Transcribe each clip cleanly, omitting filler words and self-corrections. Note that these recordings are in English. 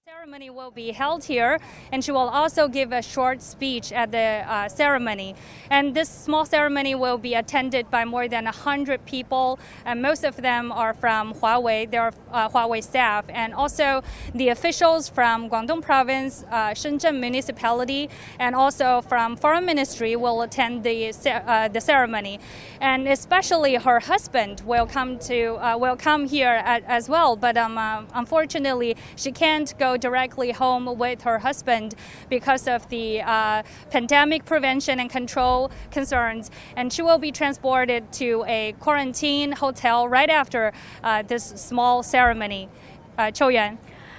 Ceremony will be held here, and she will also give a short speech at the ceremony. And this small ceremony will be attended by more than 100 people, and most of them are from Huawei. They are Huawei staff, and also the officials from Guangdong Province, Shenzhen Municipality, and also from Foreign Ministry will attend the ceremony. And especially her husband will come here as well. But unfortunately, she can't go directly home with her husband because of the pandemic prevention and control concerns, and she will be transported to a quarantine hotel right after this small ceremony. Chouyuan.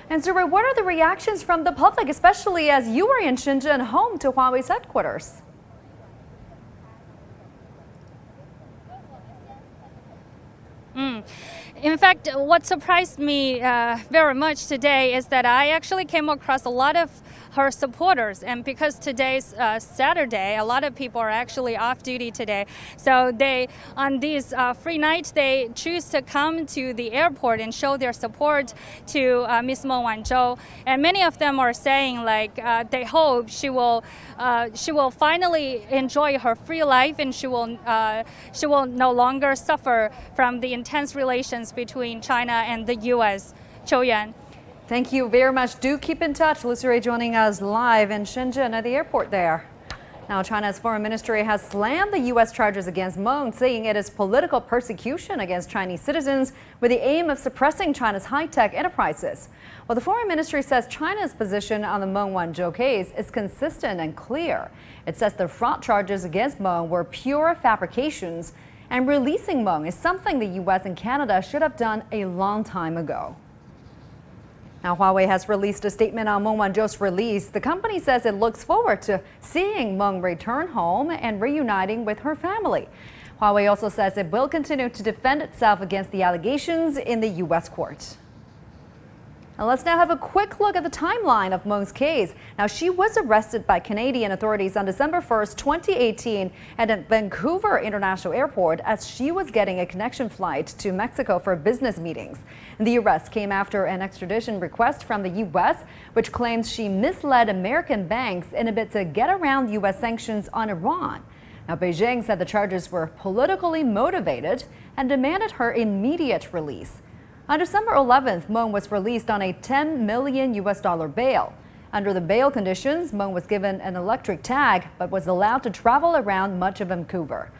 And Zuri, what are the reactions from the public, especially as you were in Shenzhen, home to Huawei's headquarters? In fact, what surprised me very much today is that I actually came across a lot of her supporters, and because today's Saturday, a lot of people are actually off duty today. So they, on these free nights, they choose to come to the airport and show their support to Ms. Meng Wanzhou. And many of them are saying like they hope she will finally enjoy her free life, and she will no longer suffer from the intense relations between China and the U.S. Chouyuan. Thank you very much. Do keep in touch. Lucy Ray joining us live in Shenzhen at the airport there. Now, China's foreign ministry has slammed the U.S. charges against Meng, saying it is political persecution against Chinese citizens with the aim of suppressing China's high-tech enterprises. Well, the foreign ministry says China's position on the Meng Wanzhou case is consistent and clear. It says the fraud charges against Meng were pure fabrications, and releasing Meng is something the U.S. and Canada should have done a long time ago. Now, Huawei has released a statement on Meng Wanzhou's release. The company says it looks forward to seeing Meng return home and reuniting with her family. Huawei also says it will continue to defend itself against the allegations in the U.S. court. Now, let's now have a quick look at the timeline of Meng's case. Now, she was arrested by Canadian authorities on December 1st, 2018 at Vancouver International Airport as she was getting a connection flight to Mexico for business meetings. The arrest came after an extradition request from the U.S., which claims she misled American banks in a bid to get around U.S. sanctions on Iran. Now, Beijing said the charges were politically motivated and demanded her immediate release. On December 11th, Meng was released on a $10 million bail. Under the bail conditions, Meng was given an electric tag but was allowed to travel around much of Vancouver.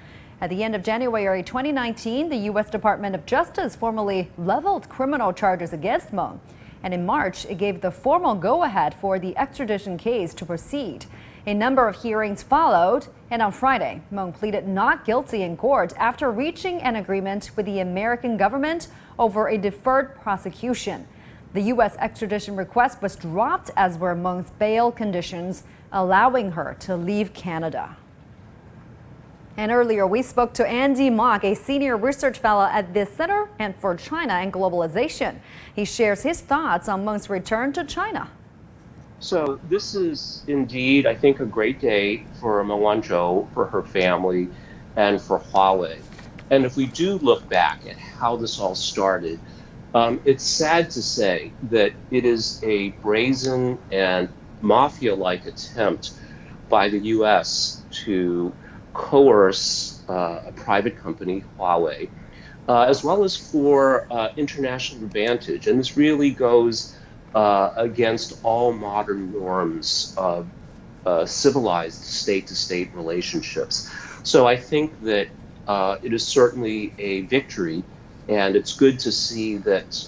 At the end of January 2019, the U.S. Department of Justice formally leveled criminal charges against Meng. And in March, it gave the formal go-ahead for the extradition case to proceed. A number of hearings followed, and on Friday, Meng pleaded not guilty in court after reaching an agreement with the American government over a deferred prosecution. The U.S. extradition request was dropped, as were Meng's bail conditions, allowing her to leave Canada. And earlier, we spoke to Andy Mock, a senior research fellow at the Center for China and Globalization. He shares his thoughts on Meng's return to China. So this is indeed, I think, a great day for Meng Wanzhou, for her family, and for Huawei. And if we do look back at how this all started, it's sad to say that it is a brazen and mafia-like attempt by the U.S. to coerce a private company, Huawei, as well as for international advantage. And this really goes against all modern norms of civilized state-to-state relationships. So I think that it is certainly a victory, and it's good to see that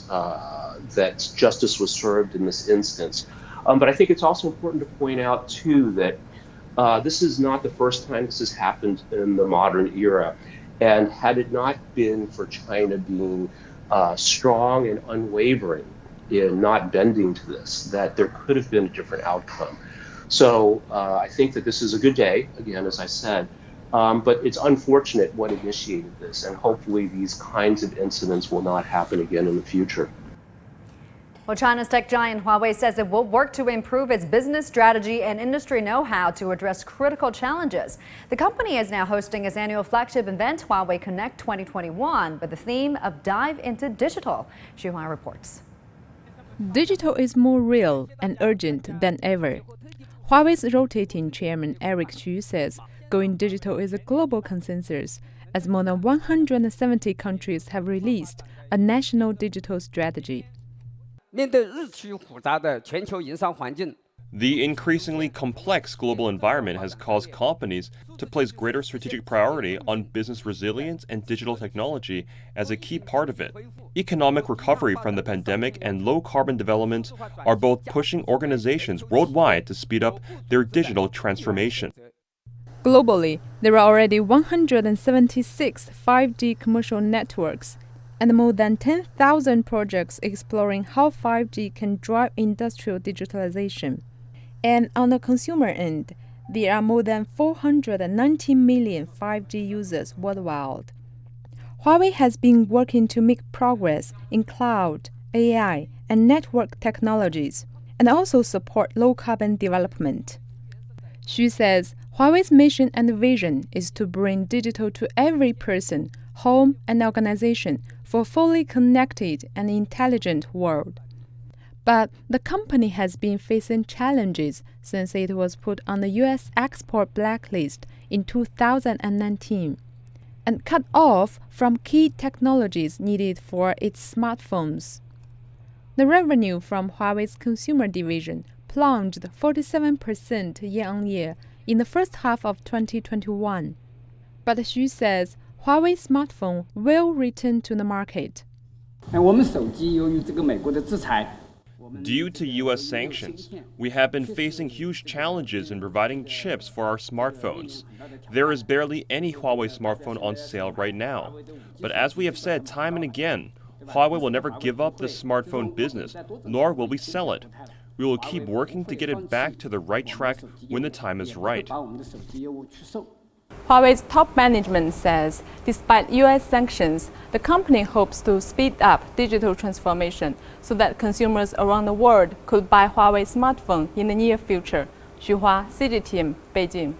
that justice was served in this instance. But I think it's also important to point out, too, that this is not the first time this has happened in the modern era. And had it not been for China being strong and unwavering in not bending to this, that there could have been a different outcome. So I think that this is a good day, again, as I said, but it's unfortunate what initiated this, and hopefully these kinds of incidents will not happen again in the future. Well, China's tech giant Huawei says it will work to improve its business strategy and industry know-how to address critical challenges. The company is now hosting its annual flagship event, Huawei Connect 2021, with the theme of Dive into Digital. Xu Huan reports. Digital is more real and urgent than ever. Huawei's rotating chairman Eric Xu says going digital is a global consensus, as more than 170 countries have released a national digital strategy. 面对日趋复杂的全球营商环境， The increasingly complex global environment has caused companies to place greater strategic priority on business resilience and digital technology as a key part of it. Economic recovery from the pandemic and low carbon development are both pushing organizations worldwide to speed up their digital transformation. Globally, there are already 176 5G commercial networks and more than 10,000 projects exploring how 5G can drive industrial digitalization. And on the consumer end, there are more than 490 million 5G users worldwide. Huawei has been working to make progress in cloud, AI, and network technologies, and also support low-carbon development. Xu says Huawei's mission and vision is to bring digital to every person, home, and organization for a fully connected and intelligent world. But the company has been facing challenges since it was put on the U.S. export blacklist in 2019 and cut off from key technologies needed for its smartphones. The revenue from Huawei's consumer division plunged 47% year-on-year in the first half of 2021. But Xu says Huawei smartphone will return to the market. 我们手机由于这个美国的制裁， Due to U.S. sanctions, we have been facing huge challenges in providing chips for our smartphones. There is barely any Huawei smartphone on sale right now. But as we have said time and again, Huawei will never give up the smartphone business, nor will we sell it. We will keep working to get it back to the right track when the time is right. Huawei's top management says despite U.S. sanctions, the company hopes to speed up digital transformation so that consumers around the world could buy Huawei smartphone in the near future. Xu Hua, CGTN, Beijing.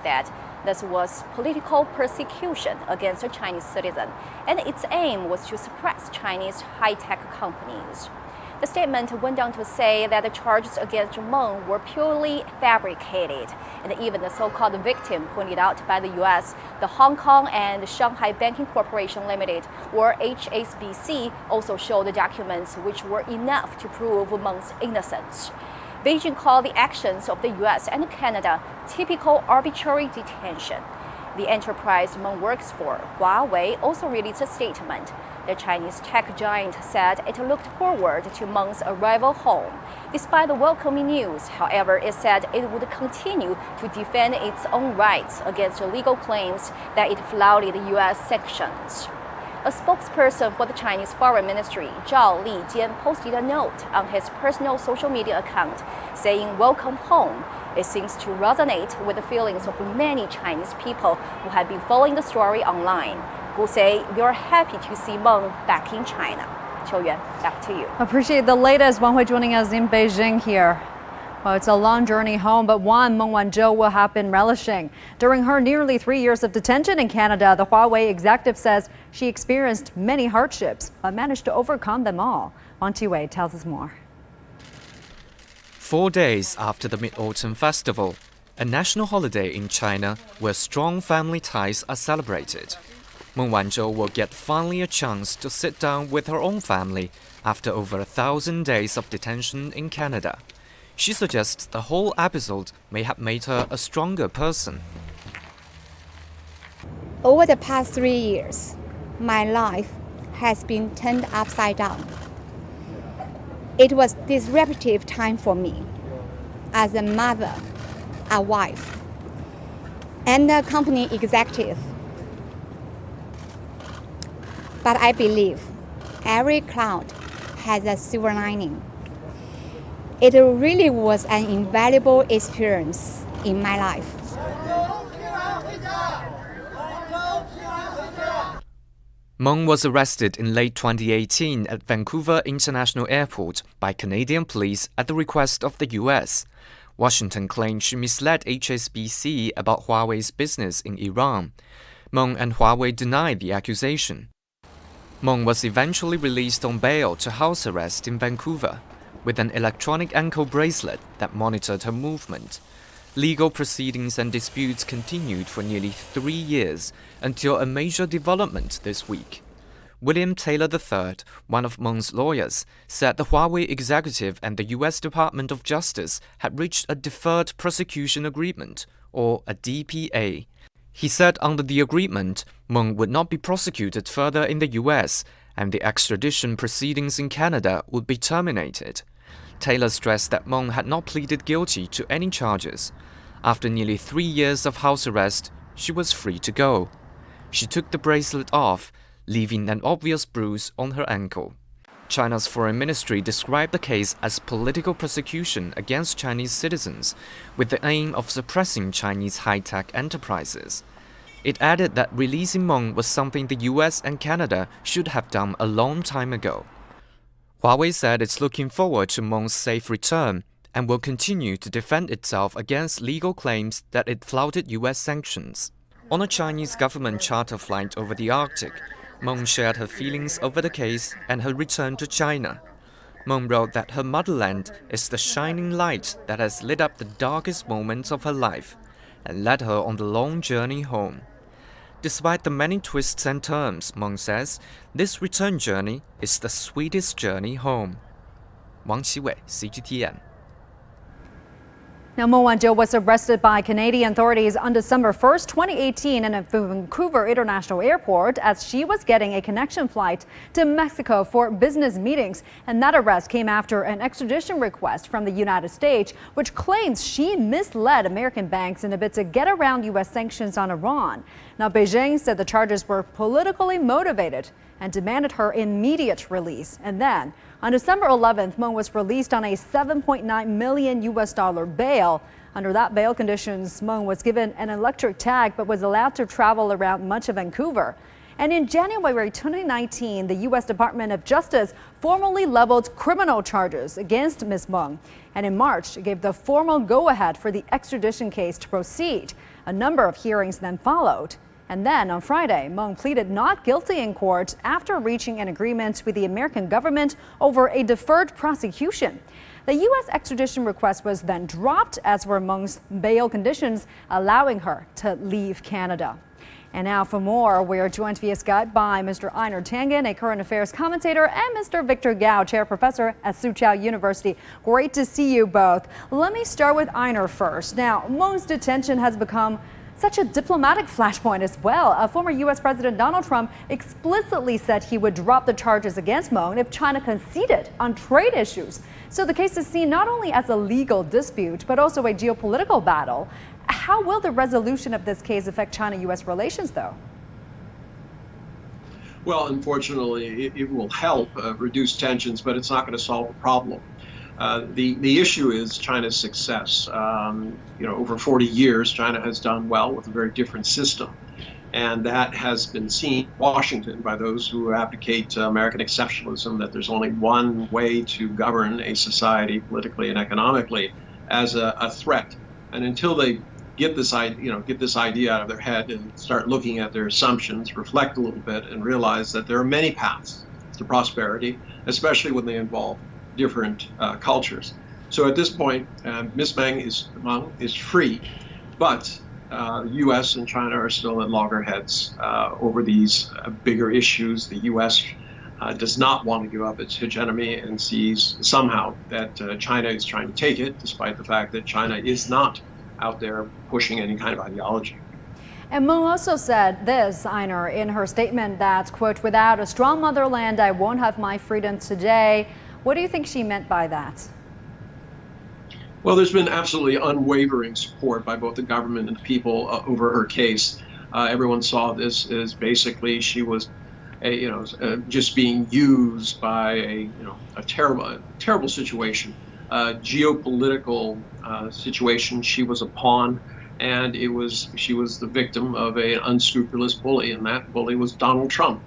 that this was political persecution against a Chinese citizen, and its aim was to suppress Chinese high-tech companies. The statement went on to say that the charges against Meng were purely fabricated, and even the so-called victim pointed out by the U.S., the Hong Kong and Shanghai Banking Corporation Limited, or HSBC, also showed documents which were enough to prove Meng's innocence. Beijing called the actions of the U.S. and Canada typical arbitrary detention. The enterprise Meng works for, Huawei, also released a statement. The Chinese tech giant said it looked forward to Meng's arrival home. Despite the welcoming news, however, it said it would continue to defend its own rights against legal claims that it flouted U.S. sanctions. A spokesperson for the Chinese Foreign Ministry, Zhao Lijian, posted a note on his personal social media account saying, "Welcome home." It seems to resonate with the feelings of many Chinese people who have been following the story online, who say they're happy to see Meng back in China. Qiuyuan, back to you. Appreciate the latest. Wanhui joining us in Beijing here. Well, it's a long journey home, but one Meng Wanzhou will have been relishing. During her nearly 3 years of detention in Canada, the Huawei executive says she experienced many hardships, but managed to overcome them all. Wang Qiwei tells us more. 4 days after the Mid-Autumn Festival, a national holiday in China where strong family ties are celebrated, Meng Wanzhou will get finally a chance to sit down with her own family after over 1,000 days of detention in Canada. She suggests the whole episode may have made her a stronger person. Over the past 3 years, my life has been turned upside down. It was a disruptive time for me as a mother, a wife, and a company executive. But I believe every cloud has a silver lining. It really was an invaluable experience in my life. Meng was arrested in late 2018 at Vancouver International Airport by Canadian police at the request of the US. Washington claimed she misled HSBC about Huawei's business in Iran. Meng and Huawei denied the accusation. Meng was eventually released on bail to house arrest in Vancouver, with an electronic ankle bracelet that monitored her movement. Legal proceedings and disputes continued for nearly 3 years until a major development this week. William Taylor III, one of Meng's lawyers, said the Huawei executive and the U.S. Department of Justice had reached a deferred prosecution agreement, or a DPA. He said under the agreement, Meng would not be prosecuted further in the U.S., and the extradition proceedings in Canada would be terminated. Taylor stressed that Meng had not pleaded guilty to any charges. After nearly 3 years of house arrest, she was free to go. She took the bracelet off, leaving an obvious bruise on her ankle. China's foreign ministry described the case as political persecution against Chinese citizens, with the aim of suppressing Chinese high-tech enterprises. It added that releasing Meng was something the US and Canada should have done a long time ago. Huawei said it's looking forward to Meng's safe return and will continue to defend itself against legal claims that it flouted US sanctions. On a Chinese government charter flight over the Arctic, Meng shared her feelings over the case and her return to China. Meng wrote that her motherland is the shining light that has lit up the darkest moments of her life and led her on the long journey home. Despite the many twists and turns, Meng says, this return journey is the sweetest journey home. Wang Qiwei, CGTN. Now, Meng Wanzhou was arrested by Canadian authorities on December 1st, 2018 at Vancouver International Airport as she was getting a connection flight to Mexico for business meetings. And that arrest came after an extradition request from the United States, which claims she misled American banks in a bid to get around U.S. sanctions on Iran. Now, Beijing said the charges were politically motivated and demanded her immediate release. And then, on December 11th, Meng was released on a $7.9 million bail. Under that bail conditions, Meng was given an electric tag but was allowed to travel around much of Vancouver. And in January 2019, the U.S. Department of Justice formally leveled criminal charges against Ms. Meng. And in March, it gave the formal go-ahead for the extradition case to proceed. A number of hearings then followed. And then on Friday, Meng pleaded not guilty in court after reaching an agreement with the American government over a deferred prosecution. The U.S. extradition request was then dropped, as were Meng's bail conditions, allowing her to leave Canada. And now for more, we are joined via Skype by Mr. Einar Tangen, a current affairs commentator, and Mr. Victor Gao, chair professor at Soochow University. Great to see you both. Let me start with Einar first. Now, Meng's detention has become such a diplomatic flashpoint as well. Former U.S. President Donald Trump explicitly said he would drop the charges against Meng if China conceded on trade issues. So the case is seen not only as a legal dispute, but also a geopolitical battle. How will the resolution of this case affect China-U.S. relations, though? Well, unfortunately, it will help reduce tensions, but it's not going to solve the problem. The issue is China's success. Over 40 years, China has done well with a very different system. And that has been seen in Washington by those who advocate American exceptionalism, that there's only one way to govern a society politically and economically, as a threat. And until they get this idea out of their head and start looking at their assumptions, reflect a little bit, and realize that there are many paths to prosperity, especially when they involve different cultures. So at this point, Ms. Meng is free, but the U.S. and China are still at loggerheads over these bigger issues. The U.S. Does not want to give up its hegemony and sees somehow that China is trying to take it, despite the fact that China is not out there pushing any kind of ideology. And Meng also said this, Einar, in her statement that, quote, "Without a strong motherland, I won't have my freedom today." What do you think she meant by that? Well, there's been absolutely unwavering support by both the government and the people over her case. Everyone saw this as basically she was, just being used by a terrible situation, geopolitical situation. She was a pawn, and she was the victim of an unscrupulous bully, and that bully was Donald Trump.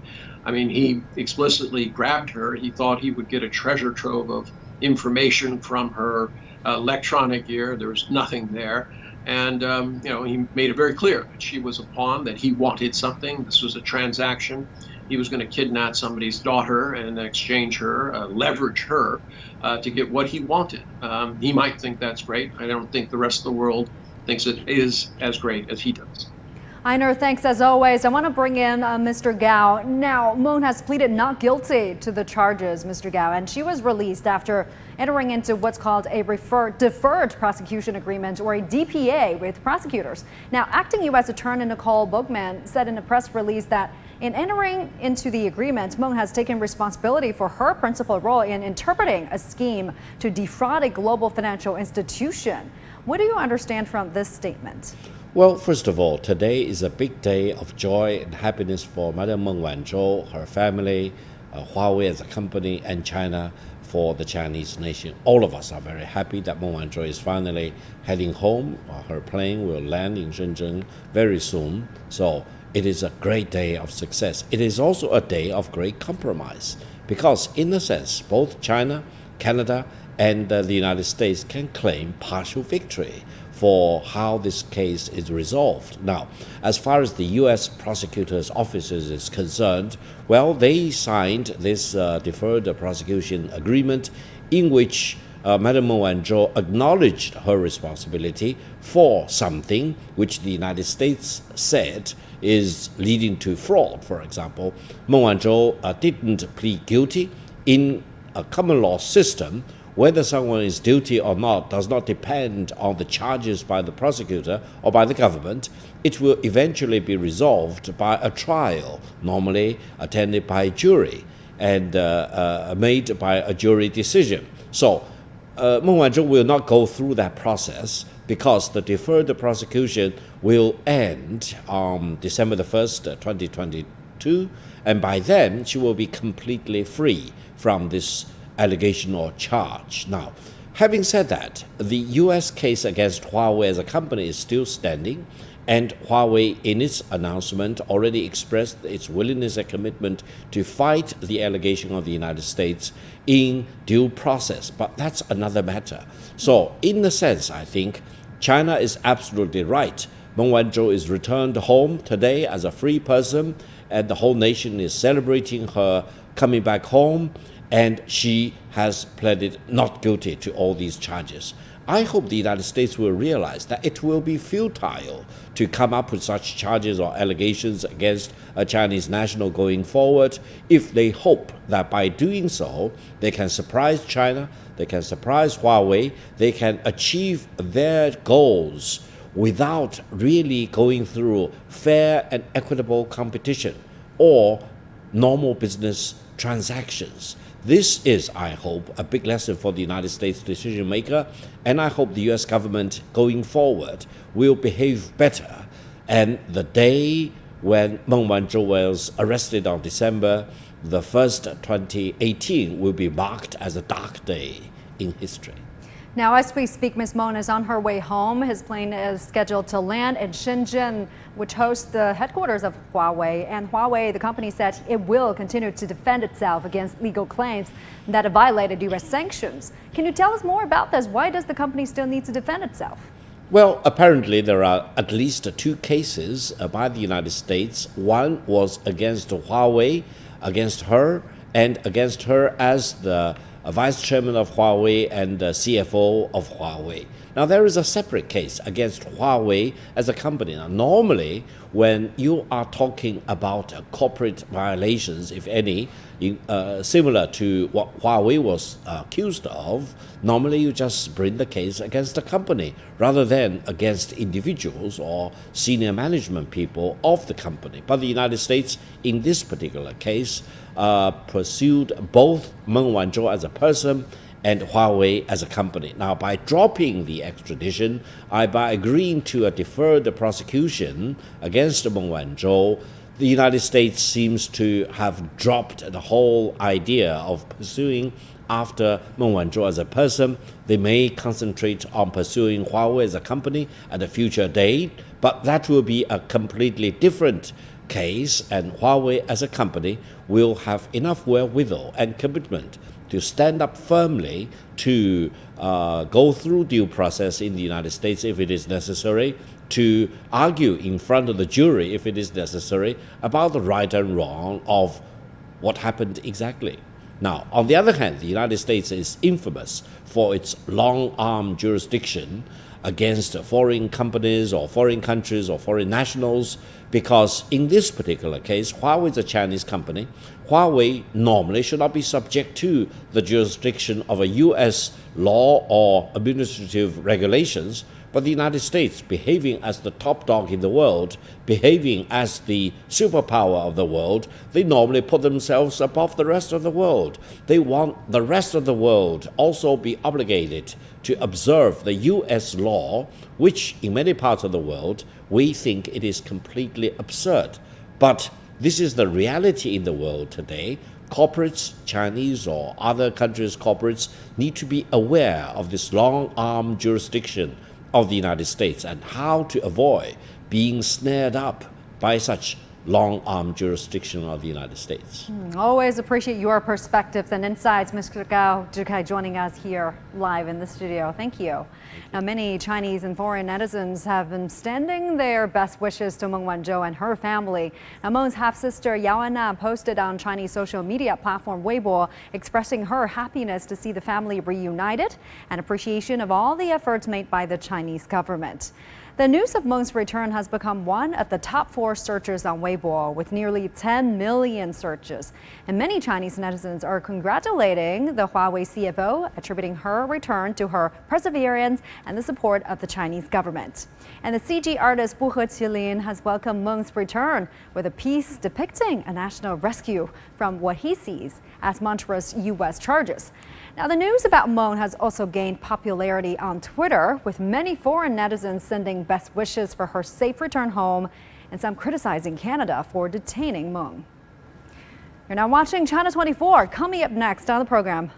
I mean, he explicitly grabbed her. He thought he would get a treasure trove of information from her electronic gear. There was nothing there. And, he made it very clear that she was a pawn, that he wanted something. This was a transaction. He was going to kidnap somebody's daughter and exchange her, leverage her to get what he wanted. He might think that's great. I don't think the rest of the world thinks it is as great as he does. Einar, thanks as always. I want to bring in Mr. Gao. Now, Meng has pleaded not guilty to the charges, Mr. Gao, and she was released after entering into what's called a deferred prosecution agreement, or a DPA, with prosecutors. Now, acting U.S. Attorney Nicole Bogman said in a press release that in entering into the agreement, Meng has taken responsibility for her principal role in interpreting a scheme to defraud a global financial institution. What do you understand from this statement? Well, first of all, today is a big day of joy and happiness for Madam Meng Wanzhou, her family, Huawei as a company, and China for the Chinese nation. All of us are very happy that Meng Wanzhou is finally heading home. Her plane will land in Shenzhen very soon. So it is a great day of success. It is also a day of great compromise because, in a sense, both China, Canada, and the United States can claim partial victory for how this case is resolved. Now, as far as the U.S. prosecutor's offices is concerned, well, they signed this deferred prosecution agreement in which Madam Meng Wanzhou acknowledged her responsibility for something which the United States said is leading to fraud. For example, Meng Wanzhou didn't plead guilty. In a common law system, whether someone is guilty or not does not depend on the charges by the prosecutor or by the government. It will eventually be resolved by a trial, normally attended by a jury and made by a jury decision. So Meng Wanzhou will not go through that process because the deferred prosecution will end on December the 1st, 2022, and by then she will be completely free from this allegation or charge. Now, having said that, the U.S. case against Huawei as a company is still standing, And Huawei, in its announcement, already expressed its willingness and commitment to fight the allegation of the United States in due process. But that's another matter. So, in a sense, I think China is absolutely right. Meng Wanzhou is returned home today as a free person, and the whole nation is celebrating her coming back home, and she has pleaded not guilty to all these charges. I hope the United States will realize that it will be futile to come up with such charges or allegations against a Chinese national going forward if they hope that by doing so they can surprise China, they can surprise Huawei, they can achieve their goals without really going through fair and equitable competition or normal business transactions. This is, I hope, a big lesson for the United States decision maker, and I hope the US government going forward will behave better. And the day when Meng Wanzhou was arrested on December the 1st, 2018 will be marked as a dark day in history. Now, as we speak, Ms. Meng is on her way home. His plane is scheduled to land in Shenzhen, which hosts the headquarters of Huawei. And Huawei, the company, said it will continue to defend itself against legal claims that have violated U.S. sanctions. Can you tell us more about this? Why does the company still need to defend itself? Well, apparently there are at least two cases by the United States. One was against Huawei, against her, and against her as the vice chairman of Huawei and the CFO of Huawei. Now, there is a separate case against Huawei as a company. Now, normally, when you are talking about corporate violations, if any, similar to what Huawei was accused of, normally you just bring the case against the company rather than against individuals or senior management people of the company. But the United States, in this particular case, pursued both Meng Wanzhou as a person and Huawei as a company. Now, by dropping the extradition, by agreeing to defer the prosecution against Meng Wanzhou, the United States seems to have dropped the whole idea of pursuing after Meng Wanzhou as a person. They may concentrate on pursuing Huawei as a company at a future date, but that will be a completely different case, and Huawei as a company will have enough wherewithal and commitment to stand up firmly to go through due process in the United States if it is necessary, to argue in front of the jury if it is necessary about the right and wrong of what happened exactly. Now, on the other hand, the United States is infamous for its long-arm jurisdiction against foreign companies or foreign countries or foreign nationals, because in this particular case, Huawei is a Chinese company. Huawei normally should not be subject to the jurisdiction of a U.S. law or administrative regulations, but the United States, behaving as the top dog in the world, behaving as the superpower of the world, they normally put themselves above the rest of the world. They want the rest of the world also be obligated to observe the U.S. law, which in many parts of the world, we think it is completely absurd. But this is the reality in the world today. Corporates, Chinese or other countries' corporates, need to be aware of this long-arm jurisdiction of the United States and how to avoid being snared up by such long-arm jurisdiction of the United States. Always appreciate your perspectives and insights, Mr. Gao Zhikai, joining us here live in the studio. Thank you. Now, many Chinese and foreign netizens have been sending their best wishes to Meng Wanzhou and her family. Now, Meng's half-sister Yao Anna posted on Chinese social media platform Weibo, expressing her happiness to see the family reunited and appreciation of all the efforts made by the Chinese government. The news of Meng's return has become one of the top 4 searches on Weibo, with nearly 10 million searches. And many Chinese netizens are congratulating the Huawei CFO, attributing her return to her perseverance and the support of the Chinese government. And the CG artist Bu Heqilin has welcomed Meng's return with a piece depicting a national rescue from what he sees as monstrous U.S. charges. Now, the news about Meng has also gained popularity on Twitter, with many foreign netizens sending best wishes for her safe return home and some criticizing Canada for detaining Meng. You're now watching China 24. Coming up next on the program.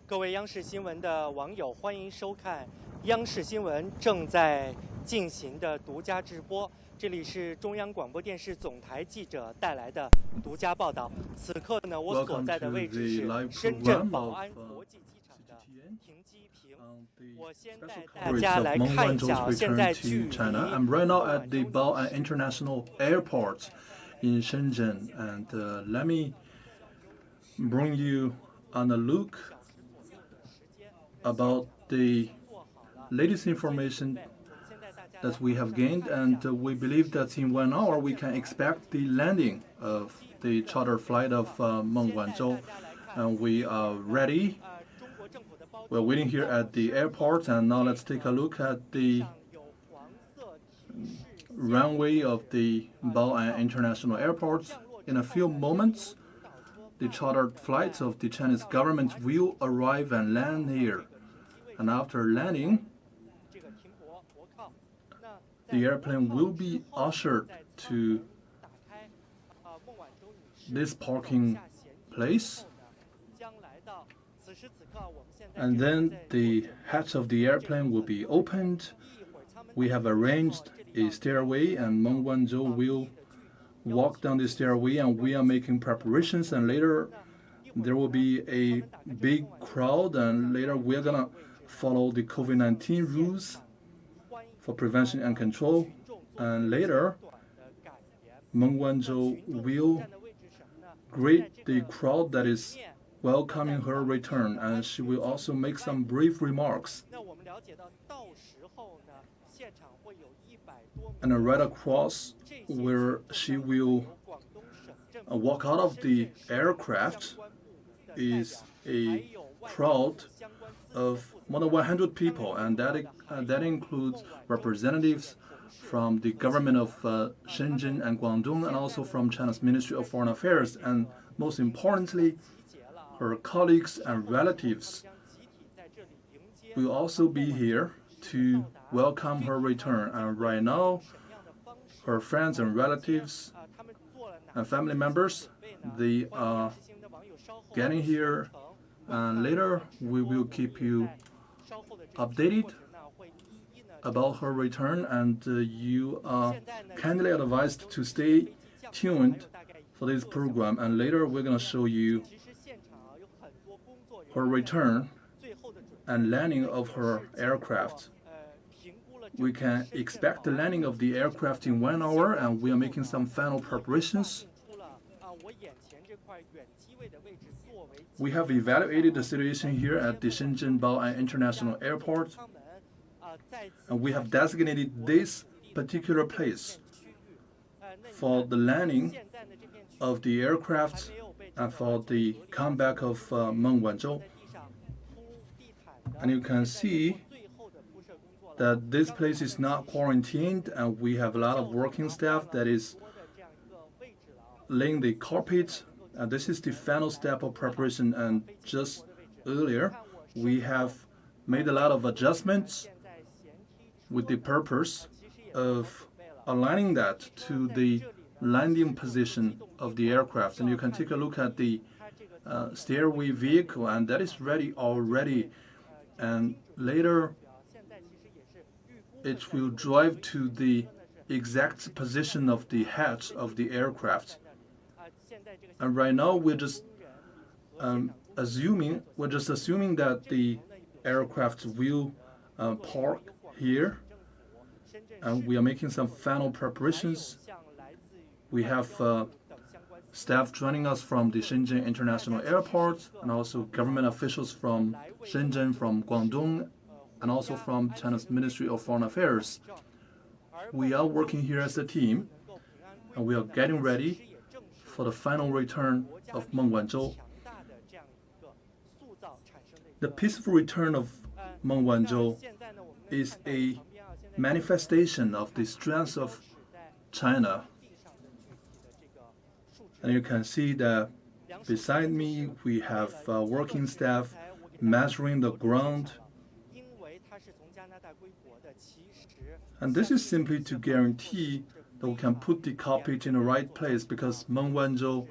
各位央视新闻的网友，欢迎收看央视新闻正在进行的独家直播。这里是中央广播电视总台记者带来的独家报道。此刻呢，我所在的位置是深圳宝安国际机场的停机坪。我先带大家来看一下现在距离。I'm right now at the Bao'an International Airport in Shenzhen, and let me bring you on a look about the latest information that we have gained, and we believe that in 1 hour we can expect the landing of the charter flight of Meng Wanzhou, and we are ready. We're waiting here at the airport, and now let's take a look at the runway of the Bao'an International Airport. In a few moments, the chartered flights of the Chinese government will arrive and land here. And after landing, the airplane will be ushered to this parking place. And then the hatch of the airplane will be opened. We have arranged a stairway, and Meng Wanzhou will walk down the stairway, and we are making preparations, and later there will be a big crowd, and later we're gonna follow the COVID-19 rules for prevention and control, and later Meng Wanzhou will greet the crowd that is welcoming her return, and she will also make some brief remarks. And right across where she will walk out of the aircraft is a crowd of more than 100 people, and that includes representatives from the government of Shenzhen and Guangdong, and also from China's Ministry of Foreign Affairs, and most importantly, her colleagues and relatives will also be here to welcome her return. And right now, her friends and relatives and family members, they are getting here, and later we will keep you updated about her return, and you are kindly advised to stay tuned for this program, and later we're going to show you her return and landing of her aircraft. We can expect the landing of the aircraft in 1 hour, and we are making some final preparations. We have evaluated the situation here at the Shenzhen Bao'an International Airport, and we have designated this particular place for the landing of the aircraft and for the comeback of Meng Wanzhou. And you can see that this place is not quarantined, and we have a lot of working staff that is laying the carpet. And this is the final step of preparation, and just earlier we have made a lot of adjustments with the purpose of aligning that to the landing position of the aircraft. And you can take a look at the stairway vehicle, and that is ready already, and later it will drive to the exact position of the hatch of the aircraft. And right now we're just assuming that the aircraft will park here, and we are making some final preparations. We have staff joining us from the Shenzhen International Airport, and also government officials from Shenzhen, from Guangdong, and also from China's Ministry of Foreign Affairs. We are working here as a team, and we are getting ready for the final return of Meng Wanzhou. The peaceful return of Meng Wanzhou is a manifestation of the strength of China. And you can see that beside me we have working staff measuring the ground. And this is simply to guarantee that we can put the cockpit in the right place, because Meng Wanzhou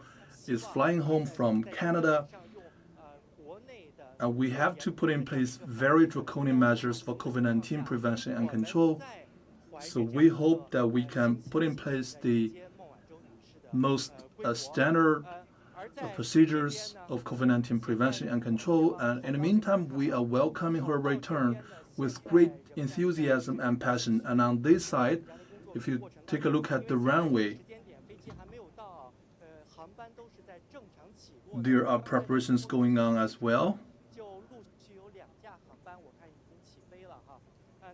is flying home from Canada, And we have to put in place very draconian measures for COVID-19 prevention and control. So we hope that we can put in place the most standard procedures of COVID-19 prevention and control. And in the meantime, we are welcoming her return with great enthusiasm and passion. And on this side, if you take a look at the runway, there are preparations going on as well.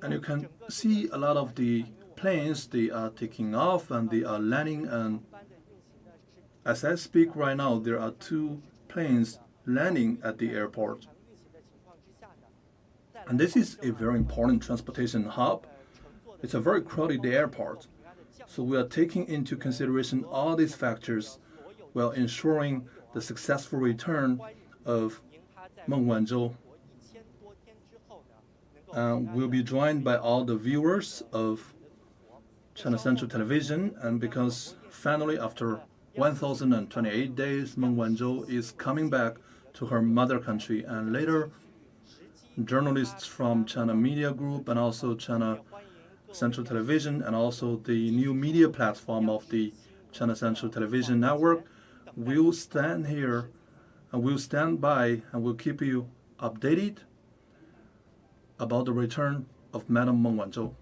And you can see a lot of the planes, they are taking off and they are landing. And as I speak right now, there are 2 planes landing at the airport. And this is a very important transportation hub. It's a very crowded airport. So we are taking into consideration all these factors while ensuring the successful return of Meng Wanzhou. We'll be joined by all the viewers of China Central Television, and because finally, after 1,028 days, Meng Wanzhou is coming back to her mother country, and later journalists from China Media Group and also China Central Television and also the new media platform of the China Central Television Network will stand here and will stand by and will keep you updated about the return of Madam Meng Wanzhou.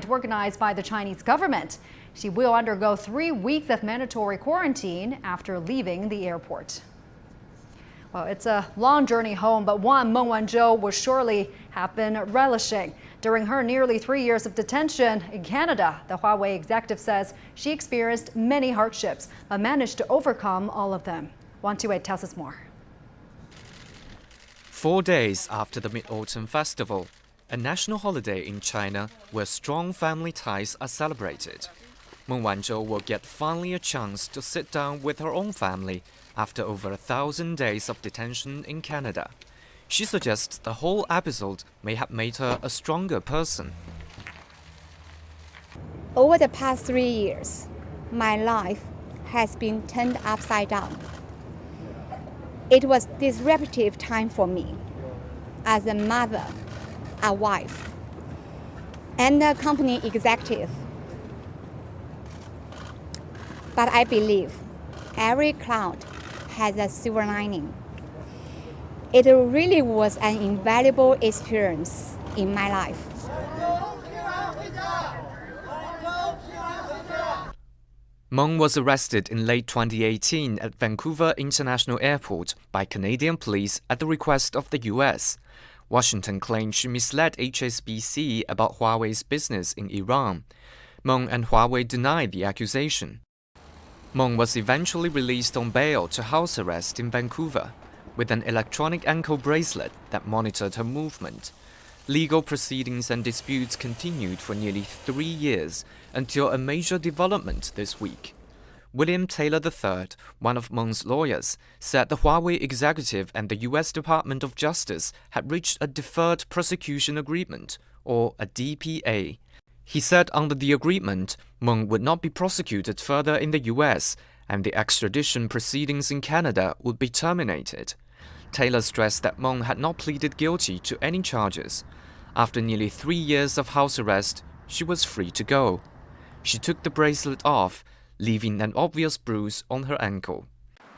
Organized by the Chinese government. She will undergo 3 weeks of mandatory quarantine after leaving the airport. Well, it's a long journey home, but one Meng Wanzhou will surely have been relishing. During her nearly 3 years of detention in Canada, the Huawei executive says she experienced many hardships, but managed to overcome all of them. Wang Qiwei tells us more. 4 days after the Mid-Autumn Festival, a national holiday in China where strong family ties are celebrated, Meng Wanzhou will get finally a chance to sit down with her own family after over 1,000 days of detention in Canada. She suggests the whole episode may have made her a stronger person. Over the past 3 years, my life has been turned upside down. It was a disruptive time for me as a mother, a wife, and a company executive. But I believe every cloud has a silver lining. It really was an invaluable experience in my life. Meng was arrested in late 2018 at Vancouver International Airport by Canadian police at the request of the US. Washington claimed she misled HSBC about Huawei's business in Iran. Meng and Huawei denied the accusation. Meng was eventually released on bail to house arrest in Vancouver, with an electronic ankle bracelet that monitored her movement. Legal proceedings and disputes continued for nearly 3 years until a major development this week. William Taylor III, one of Meng's lawyers, said the Huawei executive and the U.S. Department of Justice had reached a deferred prosecution agreement, or a DPA. He said under the agreement, Meng would not be prosecuted further in the U.S., and the extradition proceedings in Canada would be terminated. Taylor stressed that Meng had not pleaded guilty to any charges. After nearly 3 years of house arrest, she was free to go. She took the bracelet off, leaving an obvious bruise on her ankle.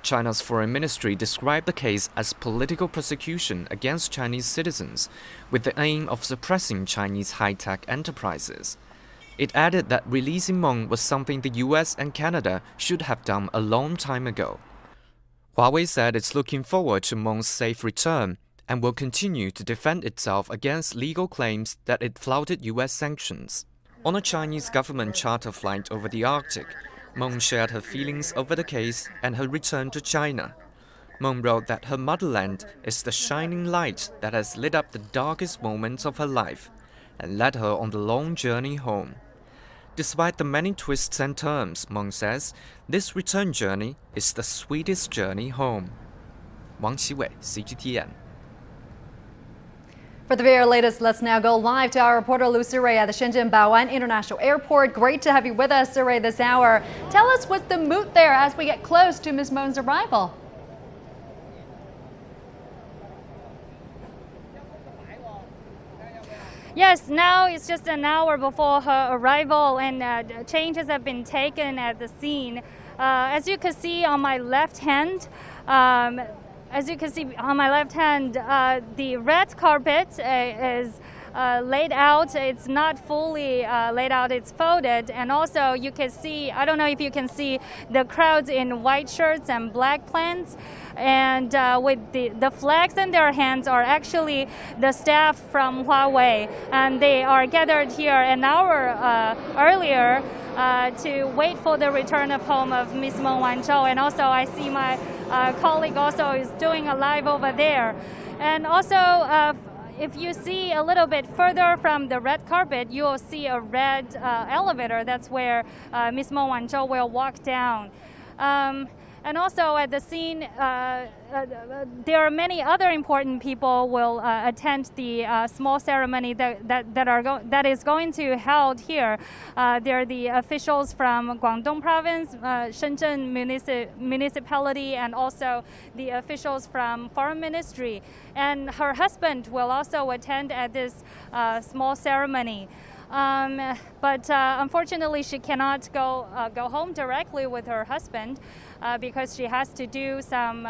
China's foreign ministry described the case as political persecution against Chinese citizens, with the aim of suppressing Chinese high-tech enterprises. It added that releasing Meng was something the US and Canada should have done a long time ago. Huawei said it's looking forward to Meng's safe return and will continue to defend itself against legal claims that it flouted US sanctions. On a Chinese government charter flight over the Arctic, Meng shared her feelings over the case and her return to China. Meng wrote that her motherland is the shining light that has lit up the darkest moments of her life and led her on the long journey home. Despite the many twists and turns, Meng says, this return journey is the sweetest journey home. Wang Qiwei, CGTN. For the very latest, let's now go live to our reporter Lucy Ray at the Shenzhen Bao'an International Airport. Great to have you with us, Ray, this hour. Tell us what's the mood there as we get close to Ms. Meng's arrival. Yes, now it's just an hour before her arrival, and changes have been taken at the scene. As you can see on my left hand, the red carpet is laid out. It's not fully laid out, it's folded. And also you can see, I don't know if you can see the crowds in white shirts and black pants. And with the flags in their hands are actually the staff from Huawei. And they are gathered here an hour earlier to wait for the return of home of Ms. Meng Wanzhou. And also I see my colleague also is doing a live over there. And also, if you see a little bit further from the red carpet, you will see a red elevator. That's where Ms. Meng Wanzhou will walk down. And also at the scene, there are many other important people will attend the small ceremony that is going to held here. There are the officials from Guangdong Province, Shenzhen Municipality, and also the officials from Foreign Ministry. And her husband will also attend at this small ceremony. But unfortunately, she cannot go home directly with her husband because she has to do some,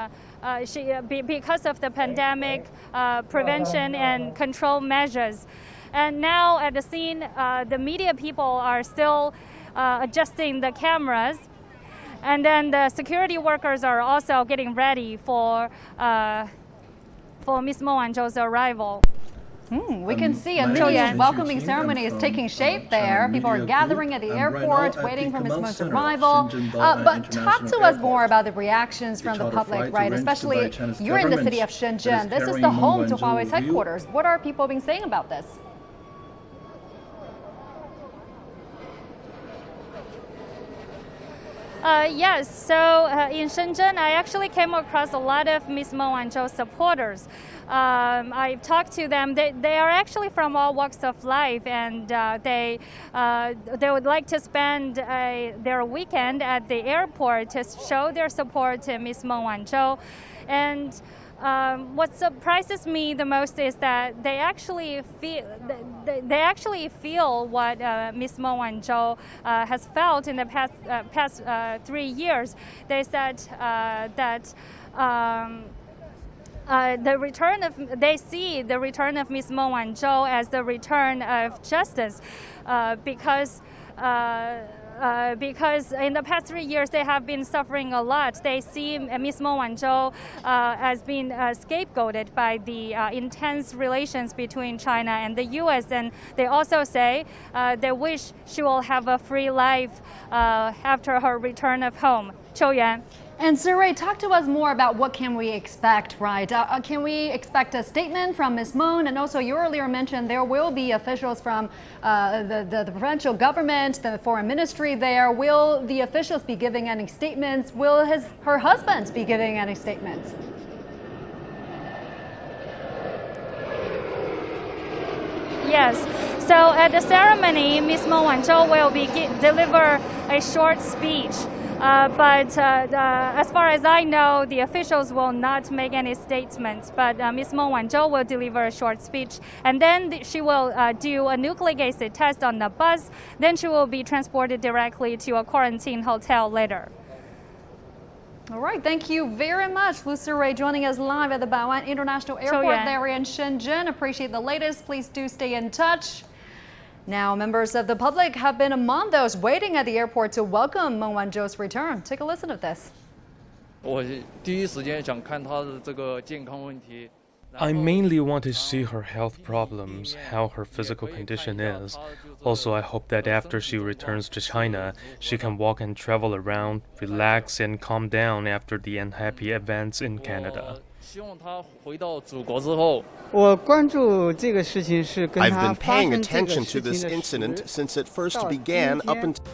because of the pandemic prevention and control measures. And now at the scene, the media people are still adjusting the cameras. And then the security workers are also getting ready for Ms. Meng Wanzhou's arrival. We can see a mini welcoming ceremony is taking shape there. People are gathering at the airport, waiting for Ms. Meng's arrival. But talk to us more about the reactions from the public, right? Especially you're in the city of Shenzhen. This is the home to Huawei's headquarters. What are people been saying about this? Yes, so in Shenzhen, I actually came across a lot of Ms. Meng Wanzhou supporters. I talked to them. They are actually from all walks of life, and they would like to spend their weekend at the airport to show their support to Ms. Meng Wanzhou. And what surprises me the most is that they actually feel what Ms. Meng Wanzhou has felt in the past 3 years. They said that they see the return of Ms. Meng Wanzhou as the return of justice, because in the past 3 years they have been suffering a lot. They see Ms. Meng Wanzhou as being scapegoated by the intense relations between China and the U.S. And they also say they wish she will have a free life after her return of home. Qiu Yuan. And Ziray, talk to us more about what can we expect, right? Can we expect a statement from Ms. Meng? And also, you earlier mentioned there will be officials from the provincial government, the foreign ministry there. Will the officials be giving any statements? Will her husband be giving any statements? Yes. So at the ceremony, Ms. Meng Wanzhou will deliver a short speech. But as far as I know, the officials will not make any statements. But Ms. Meng Wanzhou will deliver a short speech, and then she will do a nucleic acid test on the bus. Then she will be transported directly to a quarantine hotel later. All right, thank you very much, Lucy Ray, joining us live at the Bao'an International Airport there in Shenzhen. Appreciate the latest. Please do stay in touch. Now, members of the public have been among those waiting at the airport to welcome Meng Wanzhou's return. Take a listen to this. I mainly want to see her health problems, how her physical condition is. Also, I hope that after she returns to China, she can walk and travel around, relax and calm down after the unhappy events in Canada. I've been paying attention to this incident since it first began up until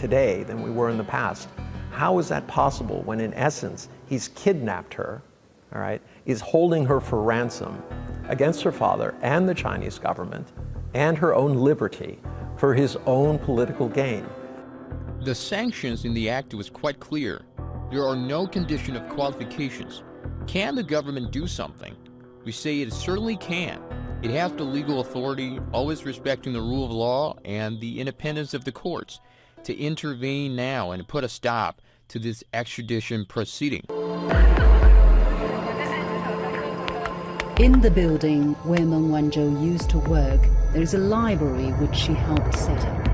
today than we were in the past. How is that possible when in essence he's kidnapped her, all right, is holding her for ransom against her father and the Chinese government and her own liberty for his own political gain? The sanctions in the act was quite clear. There are no condition of qualifications. Can the government do something? We say it certainly can. It has the legal authority, always respecting the rule of law and the independence of the courts, to intervene now and put a stop to this extradition proceeding. In the building where Meng Wanzhou used to work, there is a library which she helped set up.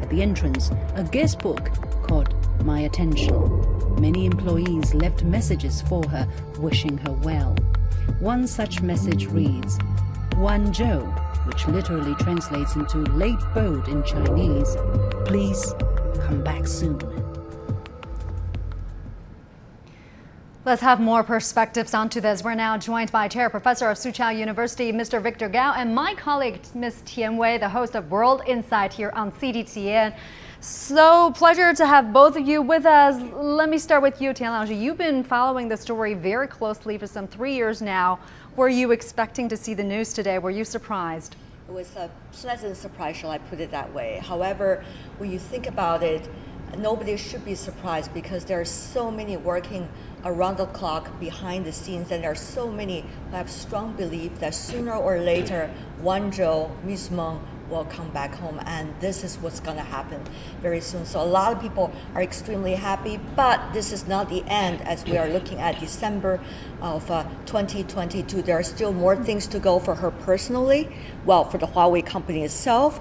At the entrance, a guest book caught my attention. Many employees left messages for her, wishing her well. One such message reads, Wanzhou, which literally translates into late boat in Chinese, please come back soon. Let's have more perspectives onto this. We're now joined by Chair Professor of Soochow University, Mr. Victor Gao, and my colleague, Ms. Tian Wei, the host of World Insight here on CGTN. So pleasure to have both of you with us. Let me start with you, Tian Laoshi. You've been following the story very closely for some 3 years now. Were you expecting to see the news today? Were you surprised? It was a pleasant surprise, shall I put it that way. However, when you think about it, nobody should be surprised because there are so many working around the clock behind the scenes, and there are so many who have strong belief that sooner or later Wanzhou, Ms. Meng, will come back home, and this is what's going to happen very soon. So a lot of people are extremely happy, but this is not the end. As we are looking at December of 2022, there are still more things to go for her personally. Well, for the Huawei company itself,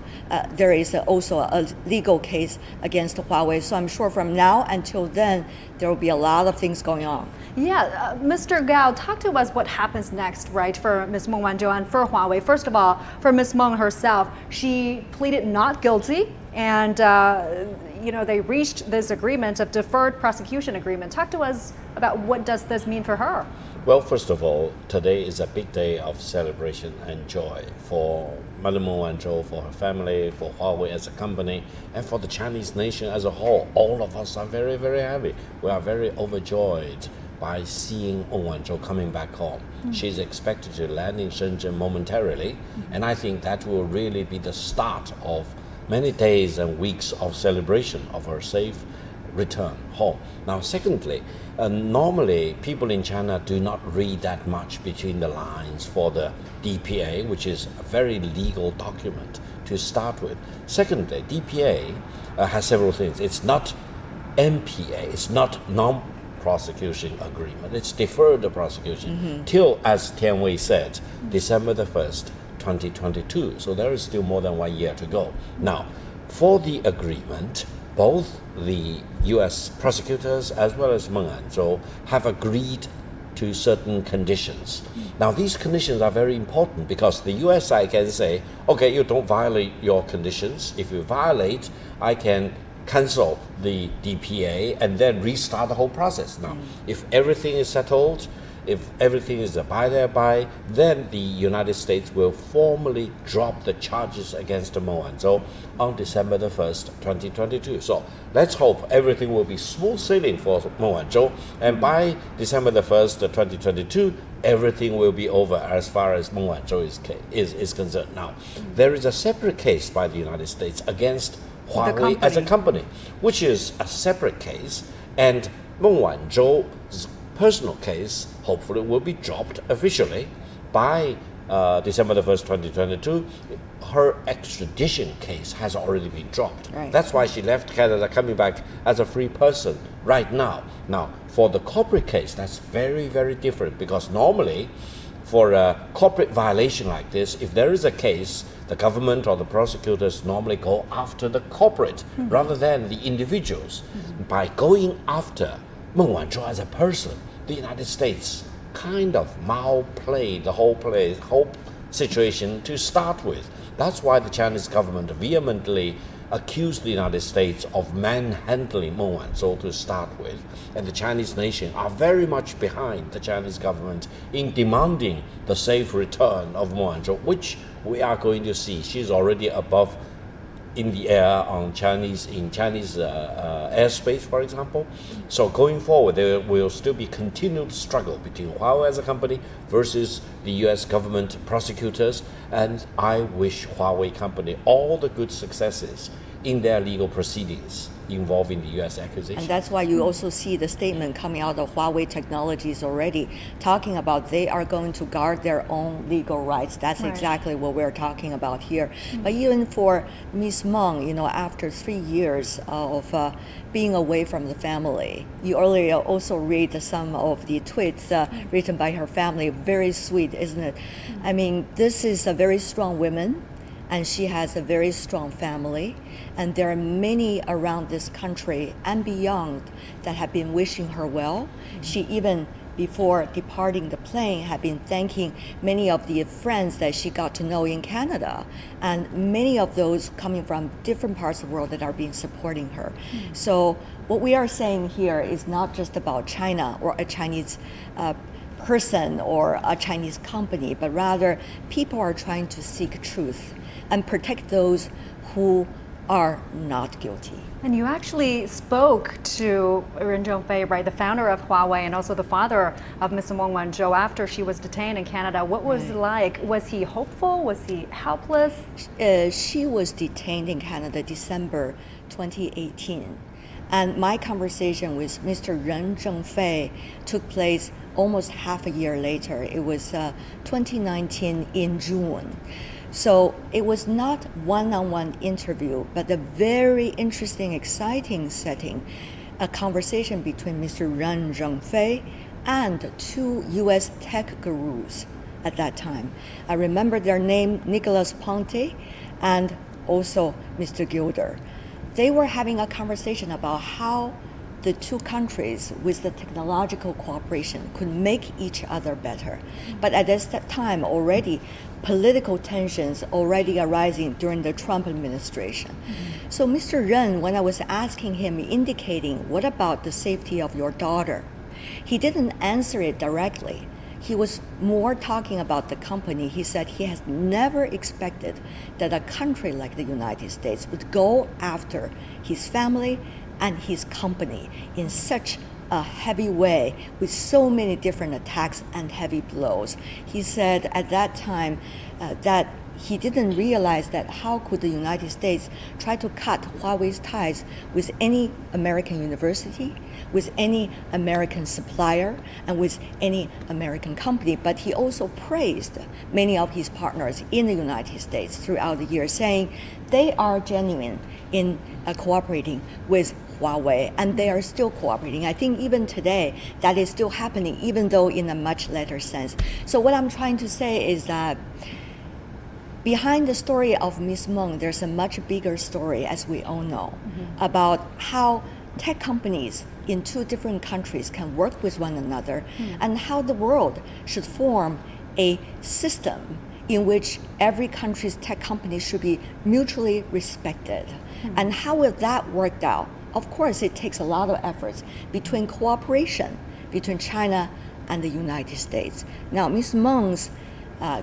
there is also a legal case against Huawei. So I'm sure from now until then, there will be a lot of things going on. Yeah, Mr. Gao, talk to us what happens next, right, for Ms. Meng Wanzhou and for Huawei. First of all, for Ms. Meng herself, she pleaded not guilty, and they reached this agreement of deferred prosecution agreement. Talk to us about what does this mean for her? Well, first of all, today is a big day of celebration and joy for Madam Meng Wanzhou, for her family, for Huawei as a company, and for the Chinese nation as a whole. All of us are very, very happy. We are very overjoyed by seeing Meng Wanzhou coming back home. She's expected to land in Shenzhen momentarily, and I think that will really be the start of many days and weeks of celebration of her safe return home. Now, secondly, normally people in China do not read that much between the lines for the DPA, which is a very legal document to start with. Secondly, DPA has several things. It's not MPA, it's not non-prosecution agreement, it's deferred prosecution till, as Tian Wei said, December the 1st, 2022. So there is still more than 1 year to go. Now, for the agreement, both the U.S. prosecutors as well as Meng Wanzhou have agreed to certain conditions. Now, these conditions are very important because the U.S. side can say, okay, you don't violate your conditions. If you violate, I can cancel the DPA and then restart the whole process. Now, if everything is settled, if everything is abide thereby, then the United States will formally drop the charges against Meng Wanzhou on December the 1st, 2022. So let's hope everything will be smooth sailing for Meng Wanzhou, and by December the 1st, 2022, everything will be over as far as Meng Wanzhou is concerned. Now, there is a separate case by the United States against Huawei as a company, which is a separate case, and Meng Wanzhou's personal case hopefully will be dropped officially by December the 1st, 2022. Her extradition case has already been dropped. Right. That's why she left Canada, coming back as a free person right now. Now, for the corporate case, that's very, very different, because normally for a corporate violation like this, if there is a case, the government or the prosecutors normally go after the corporate rather than the individuals. By going after Meng Wanzhou as a person, the United States kind of malplayed the whole situation to start with. That's why the Chinese government vehemently accused the United States of manhandling Meng Wanzhou to start with. And the Chinese nation are very much behind the Chinese government in demanding the safe return of Meng Wanzhou, which we are going to see. She's already above in the air on Chinese airspace, for example. So going forward, there will still be continued struggle between Huawei as a company versus the U.S. government prosecutors. And I wish Huawei company all the good successes in their legal proceedings involving the U.S. accusation. And that's why you also see the statement coming out of Huawei Technologies already talking about they are going to guard their own legal rights. That's exactly what we're talking about here. But even for Ms. Meng, after 3 years of being away from the family, you earlier also read some of the tweets written by her family. Very sweet, isn't it? I mean, this is a very strong woman, and she has a very strong family, and there are many around this country and beyond that have been wishing her well. She even, before departing the plane, had been thanking many of the friends that she got to know in Canada, and many of those coming from different parts of the world that are been supporting her. So what we are saying here is not just about China or a Chinese person or a Chinese company, but rather people are trying to seek truth and protect those who are not guilty. And you actually spoke to Ren Zhengfei, right, the founder of Huawei and also the father of Ms. Meng Wanzhou after she was detained in Canada. What was it like? Was he hopeful? Was he helpless? She was detained in Canada December 2018. And my conversation with Mr. Ren Zhengfei took place almost half a year later. It was 2019 in June. So it was not one-on-one interview, but a very interesting, exciting setting, a conversation between Mr. Ren Zhengfei and 2 U.S. tech gurus at that time. I remember their name, Nicholas Ponte and also Mr. Gilder. They were having a conversation about how the two countries with the technological cooperation could make each other better. But at this time already, political tensions already arising during the Trump administration. So Mr. Ren, when I was asking him, indicating, what about the safety of your daughter? He didn't answer it directly. He was more talking about the company. He said he has never expected that a country like the United States would go after his family and his company in such a heavy way with so many different attacks and heavy blows. He said at that time that he didn't realize that how could the United States try to cut Huawei's ties with any American university, with any American supplier, and with any American company. But he also praised many of his partners in the United States throughout the year, saying they are genuine in cooperating with Huawei, and they are still cooperating. I think even today that is still happening, even though in a much later sense. So what I'm trying to say is that behind the story of Ms. Meng, there's a much bigger story, as we all know, about how tech companies in 2 different countries can work with one another, and how the world should form a system in which every country's tech companies should be mutually respected. And how will that work out? Of course, it takes a lot of efforts between cooperation between China and the United States. Now, Ms. Meng's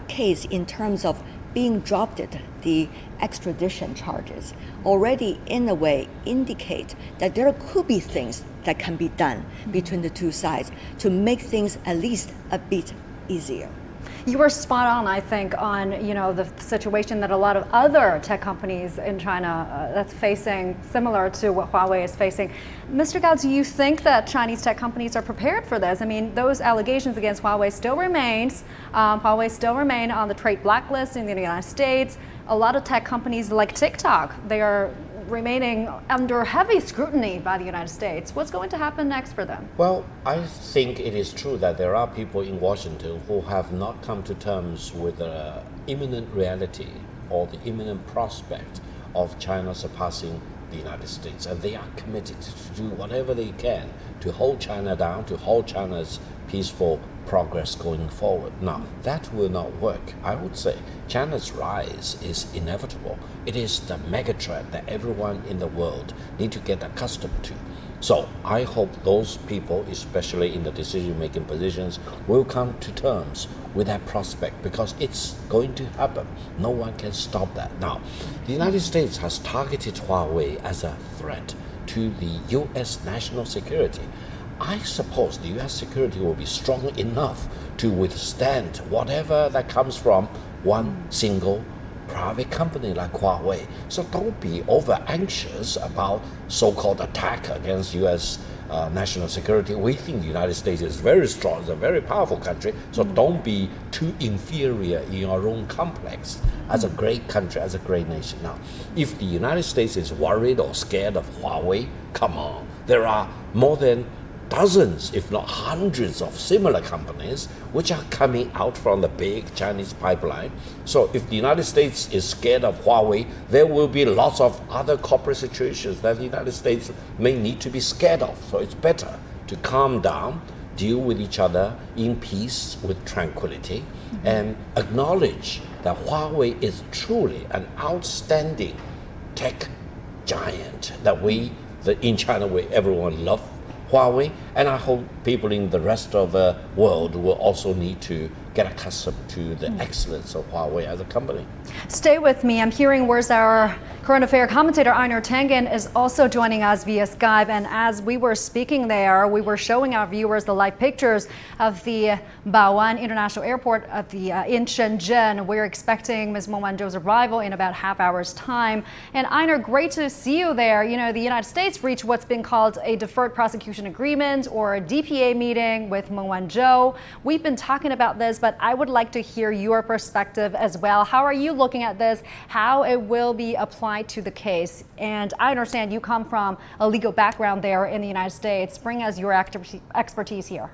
case in terms of being dropped, the extradition charges, already in a way indicate that there could be things that can be done between the 2 sides to make things at least a bit easier. You were spot on, I think, on the situation that a lot of other tech companies in China that's facing, similar to what Huawei is facing. Mr. Gao, do you think that Chinese tech companies are prepared for this? I mean, those allegations against Huawei still remains. Huawei still remain on the trade blacklist in the United States. A lot of tech companies like TikTok, they are remaining under heavy scrutiny by the United States. What's going to happen next for them? Well, I think it is true that there are people in Washington who have not come to terms with the imminent reality or the imminent prospect of China surpassing the United States. And they are committed to do whatever they can to hold China down, to hold China's peaceful progress going forward. Now, that will not work. I would say China's rise is inevitable. It is the mega threat that everyone in the world need to get accustomed to. So I hope those people, especially in the decision-making positions, will come to terms with that prospect, because it's going to happen. No one can stop that. Now, the United States has targeted Huawei as a threat to the U.S. national security. I suppose the U.S. security will be strong enough to withstand whatever that comes from one single private company like Huawei. So don't be over anxious about so-called attack against U.S. National security. We think the United States is very strong, it's a very powerful country, so don't be too inferior in your own complex as a great country, as a great nation. Now, if the United States is worried or scared of Huawei, come on. There are more than dozens, if not hundreds of similar companies which are coming out from the big Chinese pipeline. So if the United States is scared of Huawei, there will be lots of other corporate situations that the United States may need to be scared of. So it's better to calm down, deal with each other in peace, with tranquility, and acknowledge that Huawei is truly an outstanding tech giant that in China, everyone loves Huawei, and I hope people in the rest of the world will also need to get accustomed to the excellence of Huawei as a company. Stay with me. I'm hearing where's our current affair commentator Einar Tangen is also joining us via Skype. And as we were speaking there, we were showing our viewers the live pictures of the Bao'an International Airport in Shenzhen. We're expecting Ms. Meng Wanzhou's arrival in about half hour's time. And Einar, great to see you there. You know, the United States reached what's been called a deferred prosecution agreement, or a DPA meeting with Meng Wanzhou. We've been talking about this, but I would like to hear your perspective as well. How are you looking at this? How it will be applied to the case? And I understand you come from a legal background there in the United States. Bring us your expertise here.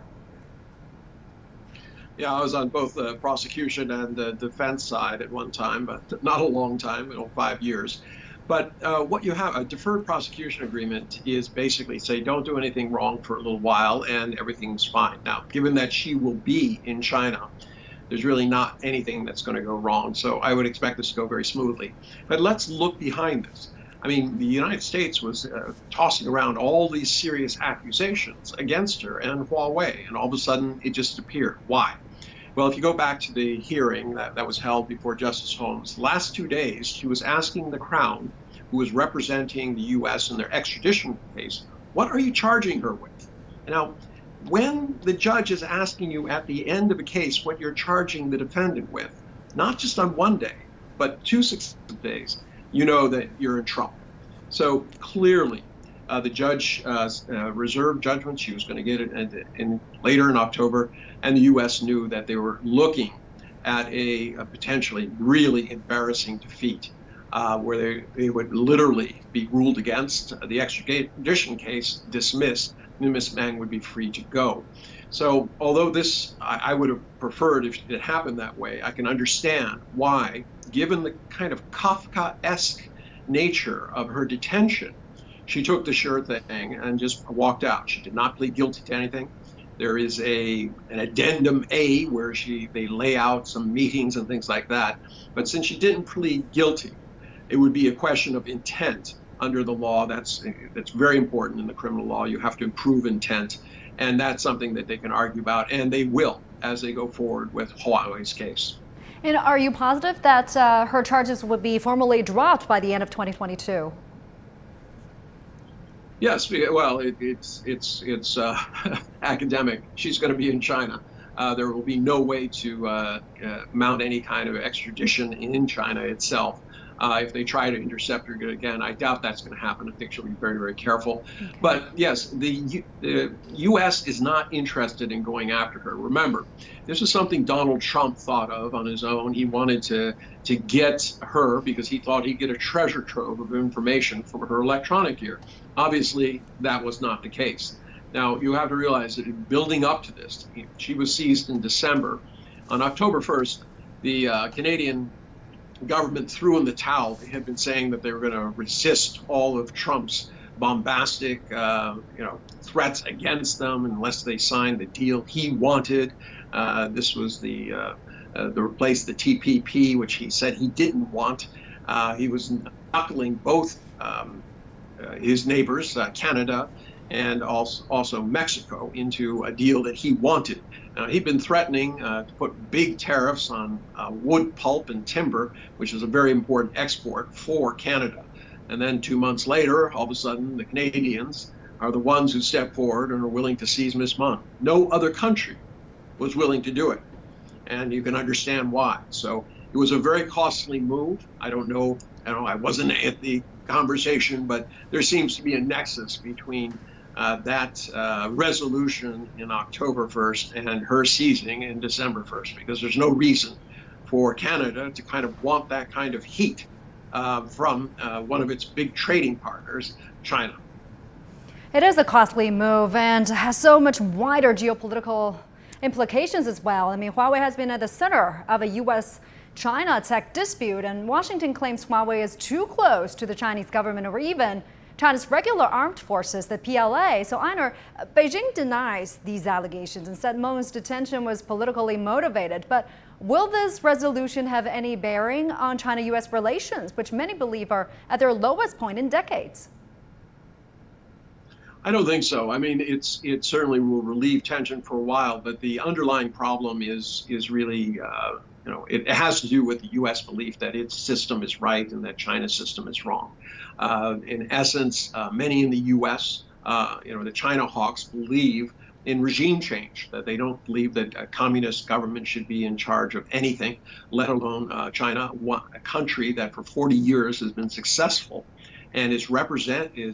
Yeah, I was on both the prosecution and the defense side at one time, but not a long time, 5 years. But what you have, a deferred prosecution agreement, is basically say don't do anything wrong for a little while and everything's fine. Now, given that she will be in China, there's really not anything that's going to go wrong. So I would expect this to go very smoothly. But let's look behind this. I mean, the United States was tossing around all these serious accusations against her and Huawei, and all of a sudden it just appeared. Why? Well, if you go back to the hearing that was held before Justice Holmes, the last 2 days, she was asking the Crown, who was representing the U.S. in their extradition case, what are you charging her with? Now, when the judge is asking you at the end of a case what you're charging the defendant with, not just on one day, but 2 successive days, you know that you're in trouble. So clearly, the judge reserved judgment. She was going to get it later in October, and the U.S. knew that they were looking at a potentially really embarrassing defeat, where they would literally be ruled against, the extradition case dismissed, and Ms. Meng would be free to go. So although this, I would have preferred if it happened that way, I can understand why, given the kind of Kafka-esque nature of her detention, she took the sure thing and just walked out. She did not plead guilty to anything. There is an addendum A where they lay out some meetings and things like that. But since she didn't plead guilty, it would be a question of intent under the law. That's very important in the criminal law. You have to prove intent. And that's something that they can argue about, and they will as they go forward with Huawei's case. And are you positive that her charges would be formally dropped by the end of 2022? Yes, well, it's academic. She's going to be in China. There will be no way to mount any kind of extradition in China itself. If they try to intercept her again, I doubt that's going to happen. I think she'll be very, very careful. But yes, the U.S. is not interested in going after her. Remember, this is something Donald Trump thought of on his own. He wanted to get her because he thought he'd get a treasure trove of information from her electronic gear. Obviously, that was not the case. Now, you have to realize that in building up to this, she was seized in December. On October 1st, the Canadian government threw in the towel. They had been saying that they were going to resist all of Trump's bombastic, threats against them unless they signed the deal he wanted. This was the replace the TPP, which he said he didn't want. He was knuckling both his neighbors, Canada and also Mexico into a deal that he wanted. He'd been threatening to put big tariffs on wood pulp and timber, which is a very important export for Canada. And then 2 months later, all of a sudden, the Canadians are the ones who step forward and are willing to seize Miss Meng. No other country was willing to do it. And you can understand why. So it was a very costly move. I don't know, I wasn't at the conversation, but there seems to be a nexus between that resolution in October 1st and her seizing in December 1st, because there's no reason for Canada to kind of want that kind of heat from one of its big trading partners, China. It is a costly move and has so much wider geopolitical implications as well. I mean, Huawei has been at the center of a U.S.-China tech dispute, and Washington claims Huawei is too close to the Chinese government or even China's regular armed forces, the PLA. So, Einar, Beijing denies these allegations and said Meng's detention was politically motivated. But will this resolution have any bearing on China-U.S. relations, which many believe are at their lowest point in decades? I don't think so. I mean, it certainly will relieve tension for a while, but the underlying problem is really, it has to do with the U.S. belief that its system is right and that China's system is wrong. In essence, many in the U.S., the China hawks believe in regime change, that they don't believe that a communist government should be in charge of anything, let alone China, a country that for 40 years has been successful and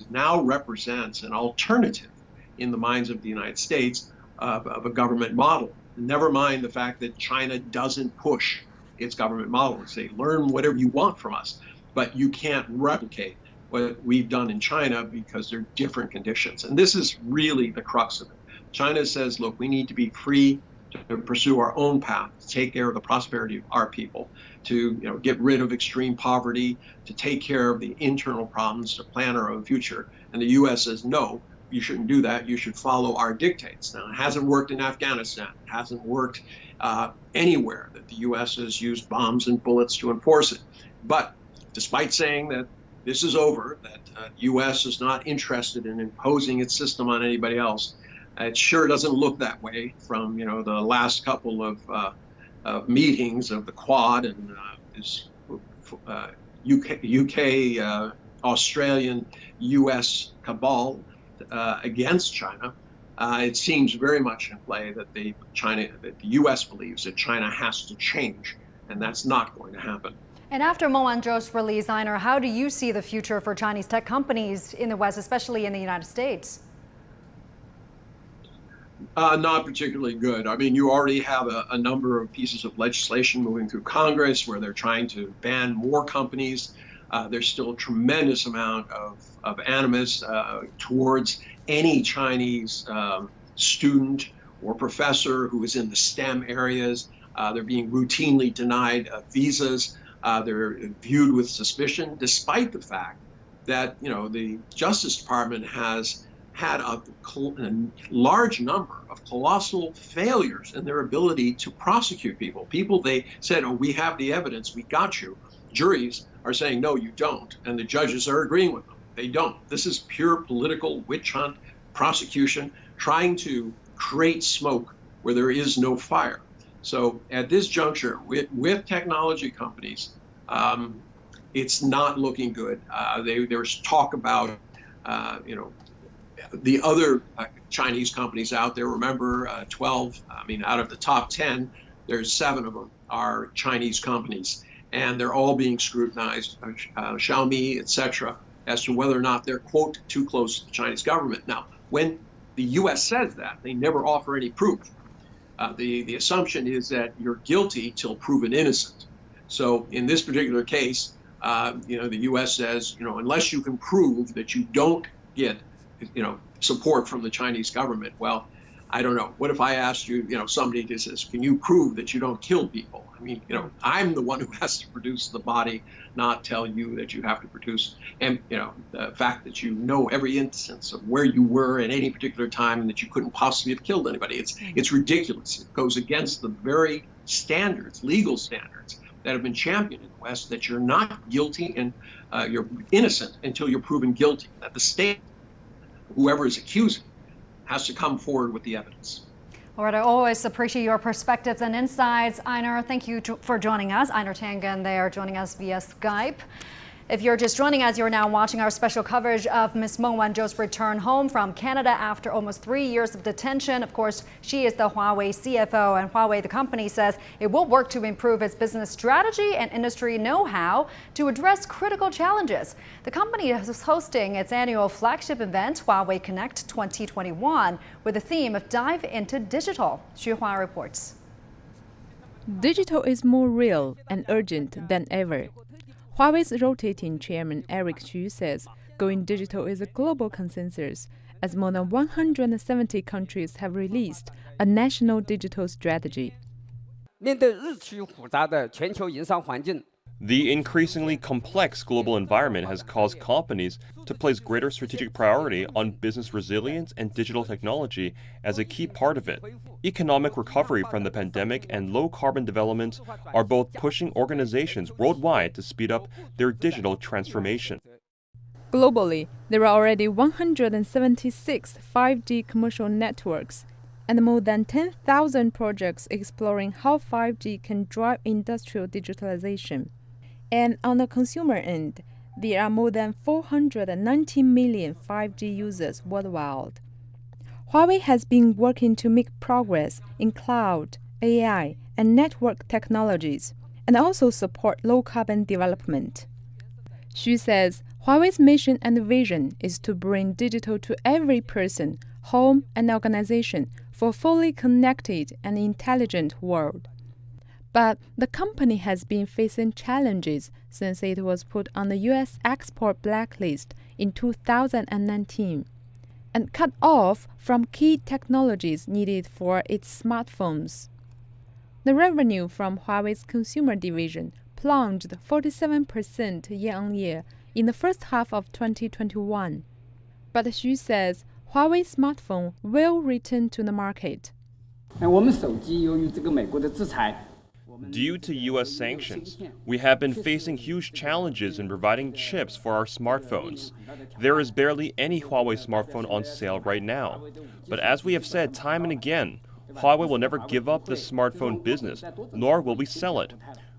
now represents an alternative in the minds of the United States of a government model. Never mind the fact that China doesn't push its government model and say, learn whatever you want from us, but you can't replicate what we've done in China because they're different conditions. And this is really the crux of it. China says, look, we need to be free to pursue our own path, to take care of the prosperity of our people, to get rid of extreme poverty, to take care of the internal problems, to plan our own future. And the U.S. says, no, you shouldn't do that. You should follow our dictates. Now, it hasn't worked in Afghanistan. It hasn't worked anywhere that the U.S. has used bombs and bullets to enforce it. But despite saying that this is over, that the U.S. is not interested in imposing its system on anybody else, it sure doesn't look that way from the last couple of meetings of the Quad and UK, Australian, U.S. cabal against China. It seems very much in play that the U.S. believes that China has to change, and that's not going to happen. And after Meng Wanzhou's release, Einar, how do you see the future for Chinese tech companies in the West, especially in the United States? Not particularly good. I mean, you already have a number of pieces of legislation moving through Congress where they're trying to ban more companies. There's still a tremendous amount of animus towards any Chinese student or professor who is in the STEM areas. They're being routinely denied visas. They're viewed with suspicion, despite the fact that the Justice Department has had a large number of colossal failures in their ability to prosecute people. People they said, oh, we have the evidence, we got you. Juries are saying, no, you don't. And the judges are agreeing with them. They don't. This is pure political witch hunt prosecution, trying to create smoke where there is no fire. So at this juncture, with technology companies, it's not looking good. There's talk about, the other Chinese companies out there. Remember, 12, out of the top 10, there's 7 of them are Chinese companies. And they're all being scrutinized, Xiaomi, etc., as to whether or not they're, quote, too close to the Chinese government. Now, when the U.S. says that, they never offer any proof. The assumption is that you're guilty till proven innocent. So in this particular case, the U.S. says, unless you can prove that you don't get support from the Chinese government. Well, I don't know. What if I asked you, somebody just says, can you prove that you don't kill people? I mean, I'm the one who has to produce the body, not tell you that you have to produce. And, the fact that you know every instance of where you were at any particular time and that you couldn't possibly have killed anybody. It's ridiculous. It goes against the very standards, legal standards, that have been championed in the West, that you're not guilty and you're innocent until you're proven guilty. That the state whoever is accusing has to come forward with the evidence. All right, I always appreciate your perspectives and insights. Einar, thank you for joining us. Einar Tangen there joining us via Skype. If you're just joining us, you're now watching our special coverage of Ms. Meng Wanzhou's return home from Canada after almost 3 years of detention. Of course, she is the Huawei CFO, and Huawei, the company, says it will work to improve its business strategy and industry know-how to address critical challenges. The company is hosting its annual flagship event, Huawei Connect 2021, with the theme of Dive into Digital. Xu Hua reports. Digital is more real and urgent than ever. Huawei's rotating chairman Eric Xu says going digital is a global consensus, as more than 170 countries have released a national digital strategy. 面对日趋复杂的全球营商环境， The increasingly complex global environment has caused companies to place greater strategic priority on business resilience and digital technology as a key part of it. Economic recovery from the pandemic and low-carbon development are both pushing organizations worldwide to speed up their digital transformation. Globally, there are already 176 5G commercial networks and more than 10,000 projects exploring how 5G can drive industrial digitalization. And on the consumer end, there are more than 490 million 5G users worldwide. Huawei has been working to make progress in cloud, AI, and network technologies, and also support low-carbon development. Xu says Huawei's mission and vision is to bring digital to every person, home, and organization for a fully connected and intelligent world. But the company has been facing challenges since it was put on the U.S. export blacklist in 2019 and cut off from key technologies needed for its smartphones. The revenue from Huawei's consumer division plunged 47% year-on-year in the first half of 2021. But Xu says Huawei smartphone will return to the market. 我们手机由于这个美国的制裁。 Due to U.S. sanctions, we have been facing huge challenges in providing chips for our smartphones. There is barely any Huawei smartphone on sale right now. But as we have said time and again, Huawei will never give up the smartphone business, nor will we sell it.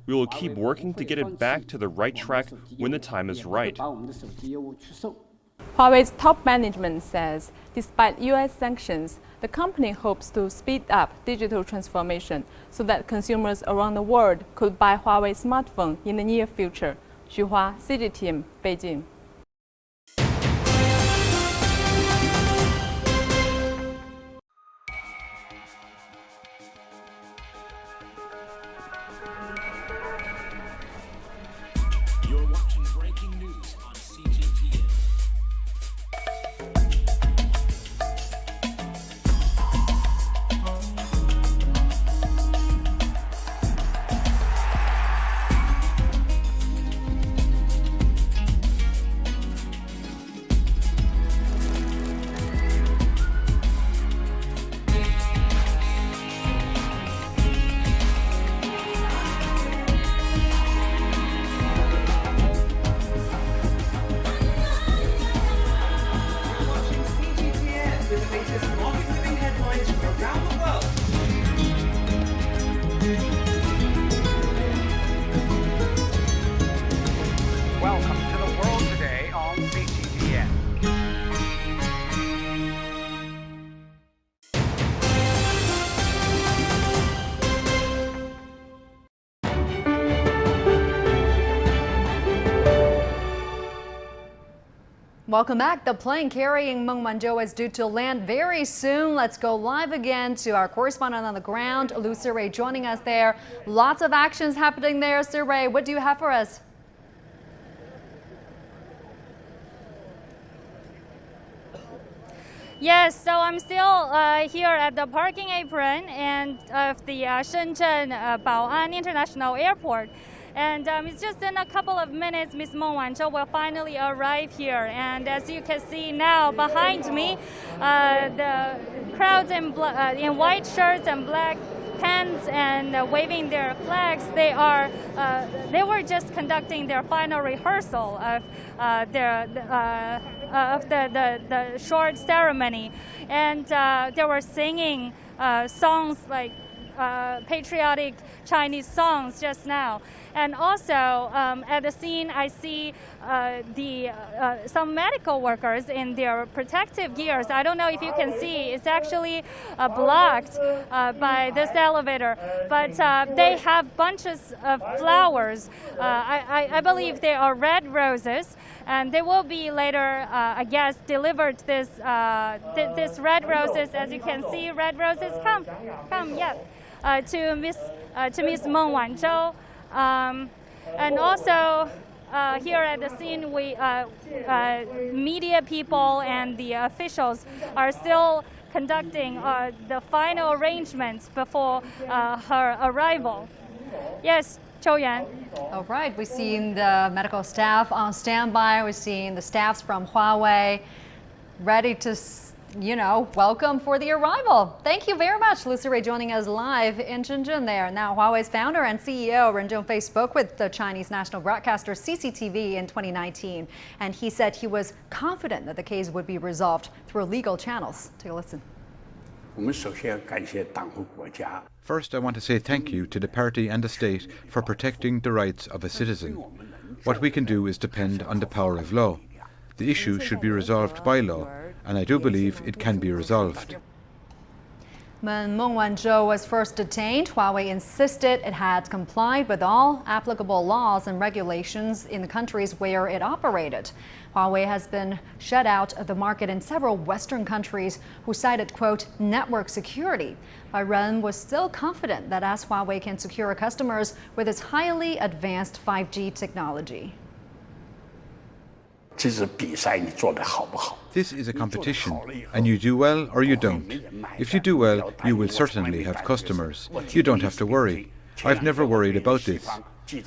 We will keep working to get it back to the right track when the time is right. Huawei's top management says, despite U.S. sanctions, the company hopes to speed up digital transformation so that consumers around the world could buy Huawei smartphone in the near future. Xu Hua, CGTN, Beijing. You're watching breaking news on CGTN. Welcome to the world today on CGTN. Welcome back. The plane carrying Meng Wanzhou is due to land very soon. Let's go live again to our correspondent on the ground, Lu Siray, joining us there. Lots of actions happening there. Siray, what do you have for us? Yes, so I'm still here at the parking apron and of the Shenzhen Bao'an International Airport. And it's just in a couple of minutes, Ms. Meng Wanzhou will finally arrive here. And as you can see now behind me, the crowds in white shirts and black hands and waving their flags. They were just conducting their final rehearsal of the short ceremony, and they were singing songs like patriotic Chinese songs just now. And also at the scene, I see some medical workers in their protective gears. I don't know if you can see, it's actually blocked by this elevator, but they have bunches of flowers. I believe they are red roses, and they will be later, I guess, delivered this red roses. As you can see, red roses, come, yeah, to Miss Meng Wanzhou. And also here at the scene, media people and the officials are still conducting the final arrangements before her arrival. Yes, Chou Yuan. All right, we've seen the medical staff on standby. We've seen the staffs from Huawei ready to welcome for the arrival. Thank you very much, Lucy Ray, joining us live in Shenzhen there. Now, Huawei's founder and CEO Ren Zhengfei spoke with the Chinese national broadcaster CCTV in 2019, and he said he was confident that the case would be resolved through legal channels. Take a listen. First, I want to say thank you to the party and the state for protecting the rights of a citizen. What we can do is depend on the power of law. The issue should be resolved by law, and I do believe it can be resolved. When Meng Wanzhou was first detained, Huawei insisted it had complied with all applicable laws and regulations in the countries where it operated. Huawei has been shut out of the market in several Western countries who cited, quote, network security. But Ren was still confident that as Huawei can secure customers with its highly advanced 5G technology. This is a competition, and you do well or you don't. If you do well, you will certainly have customers. You don't have to worry. I've never worried about this.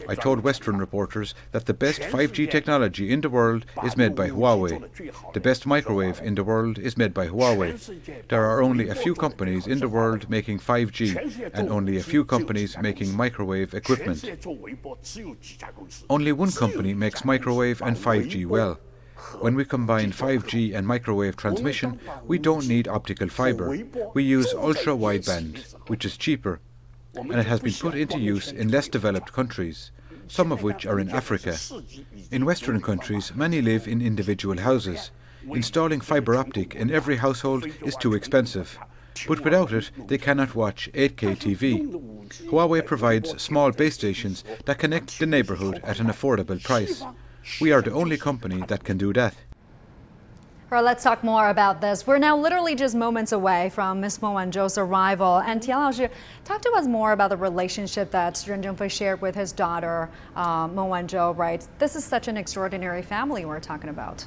I told Western reporters that the best 5G technology in the world is made by Huawei. The best microwave in the world is made by Huawei. There are only a few companies in the world making 5G and only a few companies making microwave equipment. Only one company makes microwave and 5G well. When we combine 5G and microwave transmission, we don't need optical fiber. We use ultra-wideband, which is cheaper, and it has been put into use in less developed countries, some of which are in Africa. In Western countries, many live in individual houses. Installing fiber optic in every household is too expensive. But without it, they cannot watch 8K TV. Huawei provides small base stations that connect the neighborhood at an affordable price. We are the only company that can do that. All right, let's talk more about this. We're now literally just moments away from Ms. Meng Wanzhou's arrival. And Tian Laoshi, talk to us more about the relationship that Ren Zhengfei shared with his daughter, Meng Wanzhou, right? This is such an extraordinary family we're talking about.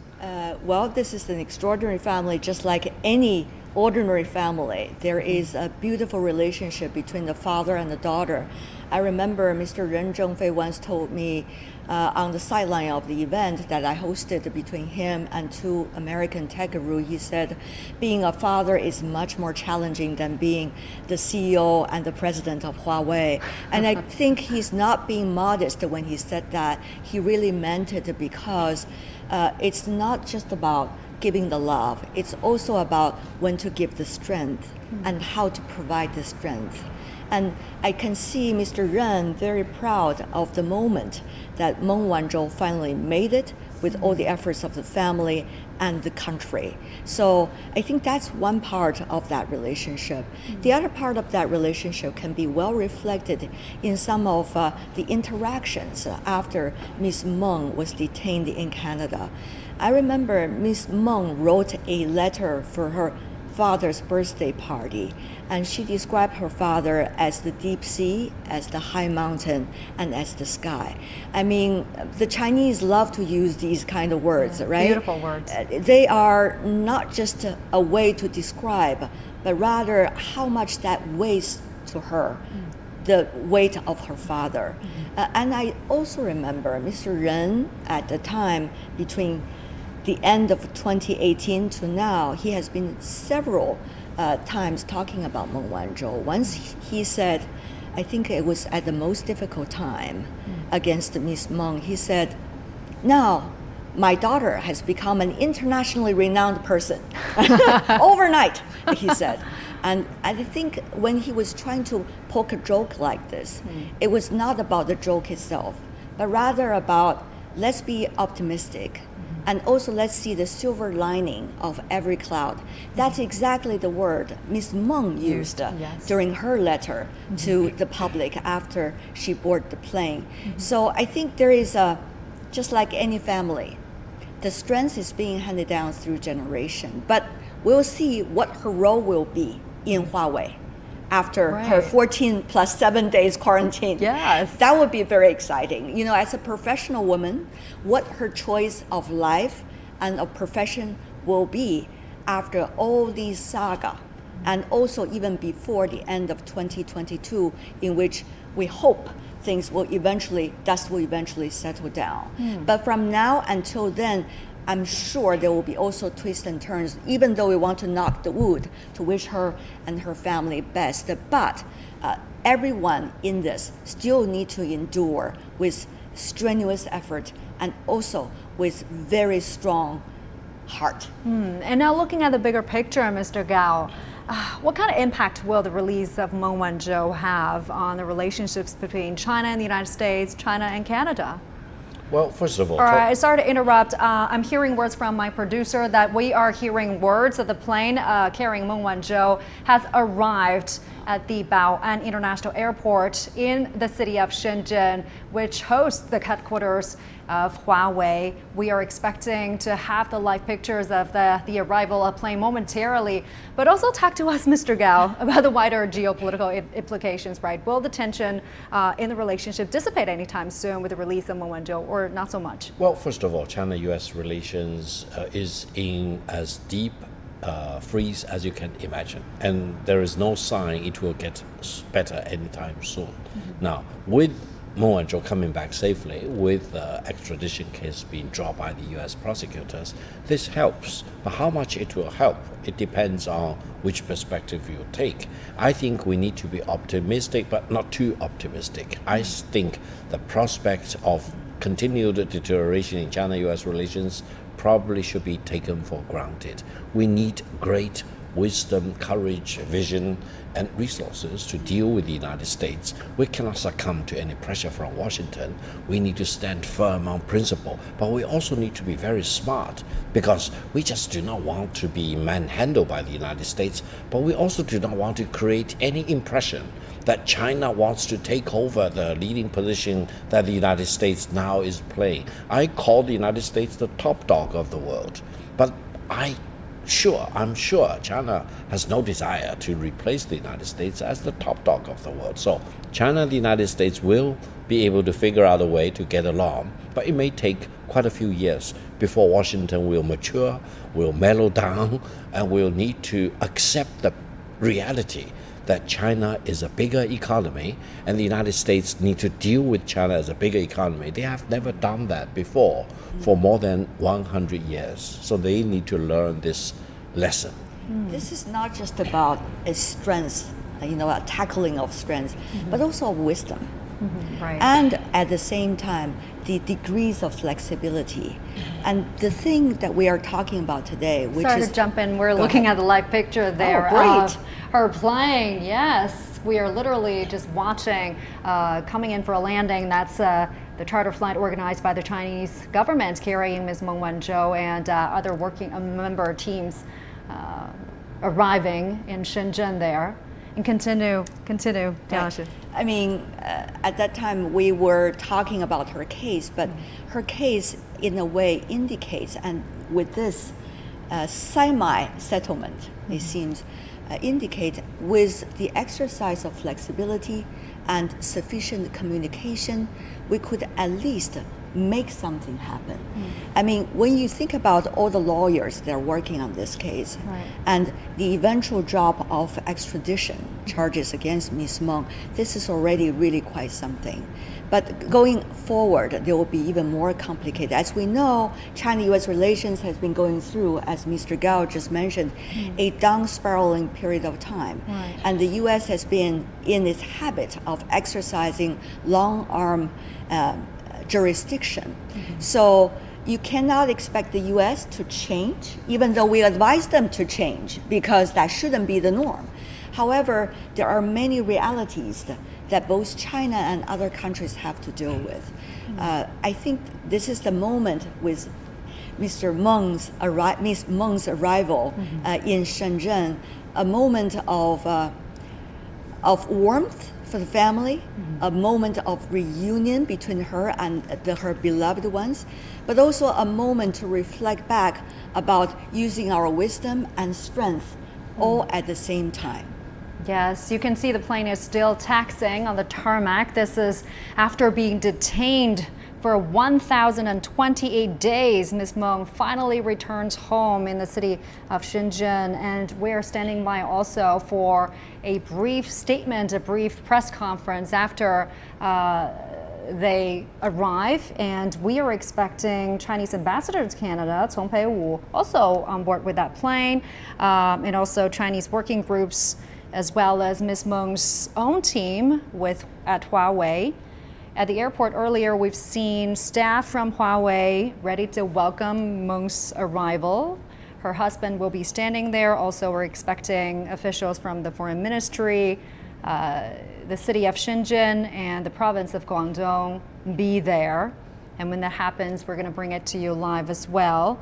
Well, this is an extraordinary family, just like any ordinary family. There is a beautiful relationship between the father and the daughter. I remember Mr. Ren Zhengfei once told me on the sideline of the event that I hosted between him and two American tech gurus, he said, being a father is much more challenging than being the CEO and the president of Huawei. And I think he's not being modest when he said that. He really meant it because it's not just about giving the love. It's also about when to give the strength and how to provide the strength. And I can see Mr. Ren very proud of the moment that Meng Wanzhou finally made it with all the efforts of the family and the country. So I think that's one part of that relationship. The other part of that relationship can be well reflected in some of the interactions after Ms. Meng was detained in Canada. I remember Ms. Meng wrote a letter for her father's birthday party, and she described her father as the deep sea, as the high mountain, and as the sky. I mean, the Chinese love to use these kind of words, right? Beautiful words. They are not just a way to describe, but rather how much that weighs to her, the weight of her father. And I also remember Mr. Ren at the time, between the end of 2018 to now, he has been several times talking about Meng Wanzhou. Once he said, I think it was at the most difficult time against Miss Meng, he said, now my daughter has become an internationally renowned person overnight, he said. And I think when he was trying to poke a joke like this, it was not about the joke itself, but rather about let's be optimistic. And also, let's see the silver lining of every cloud. That's exactly the word Ms. Meng used during her letter to the public after she boarded the plane. So I think there is just like any family, the strength is being handed down through generation. But we'll see what her role will be in Huawei after her 14 plus 7 days quarantine. Yes. That would be very exciting. You know, as a professional woman, what her choice of life and of profession will be after all these saga, and also even before the end of 2022, in which we hope dust will eventually settle down. But from now until then, I'm sure there will be also twists and turns, even though we want to knock the wood to wish her and her family best. But everyone in this still need to endure with strenuous effort and also with very strong heart. And now looking at the bigger picture, Mr. Gao, what kind of impact will the release of Meng Wanzhou have on the relationships between China and the United States, China and Canada? Well, first of all, sorry to interrupt. I'm hearing words from my producer that we are hearing words that the plane carrying Meng Wanzhou has arrived at the Bao'an International Airport in the city of Shenzhen, which hosts the headquarters of Huawei. We are expecting to have the live pictures of the arrival of plane momentarily, but also talk to us, Mr. Gao, about the wider geopolitical implications, right? Will the tension in the relationship dissipate anytime soon with the release of Meng Wanzhou, or not so much? Well, first of all, China-US relations is in as deep freeze as you can imagine, and there is no sign it will get better anytime soon. Now, with Meng Wanzhou coming back safely, with the extradition case being dropped by the US prosecutors, this helps. But how much it will help, it depends on which perspective you take. I think we need to be optimistic, but not too optimistic. I think the prospect of continued deterioration in China-US relations probably should be taken for granted. We need great wisdom, courage, vision, and resources to deal with the United States. We cannot succumb to any pressure from Washington. We need to stand firm on principle, but we also need to be very smart, because we just do not want to be manhandled by the United States, but we also do not want to create any impression that China wants to take over the leading position that the United States now is playing. I call the United States the top dog of the world, but I'm sure China has no desire to replace the United States as the top dog of the world. So China and the United States will be able to figure out a way to get along, but it may take quite a few years before Washington will mature, will mellow down, and will need to accept the reality that China is a bigger economy and the United States need to deal with China as a bigger economy. They have never done that before for more than 100 years. So they need to learn this lesson. This is not just about a strength, a tackling of strength, but also of wisdom. Right. And at the same time, the degrees of flexibility. And the thing that we are talking about today, which Sorry is... to jump in, we're looking at the live picture there of her plane. Yes, we are literally just watching coming in for a landing. That's the charter flight organized by the Chinese government carrying Ms. Meng Wanzhou and other working member teams arriving in Shenzhen there. And continue, Right. I mean, at that time we were talking about her case, but her case in a way indicates, and with this semi-settlement, it seems, indicate with the exercise of flexibility and sufficient communication, we could at least make something happen. I mean, when you think about all the lawyers that are working on this case and the eventual drop of extradition charges against Ms. Meng, this is already really quite something. But going forward, there will be even more complicated. As we know, China-U.S. relations has been going through, as Mr. Gao just mentioned, a down-spiraling period of time. And the U.S. has been in its habit of exercising long-arm jurisdiction. So you cannot expect the U.S. to change, even though we advise them to change, because that shouldn't be the norm. However, there are many realities that both China and other countries have to deal with. I think this is the moment with Ms. Meng's arrival in Shenzhen, a moment of warmth for the family, a moment of reunion between her and her beloved ones, but also a moment to reflect back about using our wisdom and strength all at the same time. Yes, you can see the plane is still taxiing on the tarmac. This is after being detained for 1,028 days. Ms. Meng finally returns home in the city of Shenzhen, and we're standing by also for a brief statement, a brief press conference after they arrive, and we are expecting Chinese ambassador to Canada, Cong Peiwu, also on board with that plane, and also Chinese working groups, as well as Ms. Meng's own team at Huawei. At the airport earlier, we've seen staff from Huawei ready to welcome Meng's arrival. Her husband will be standing there. Also, we're expecting officials from the foreign ministry, the city of Shenzhen, and the province of Guangdong be there. And when that happens, we're going to bring it to you live as well.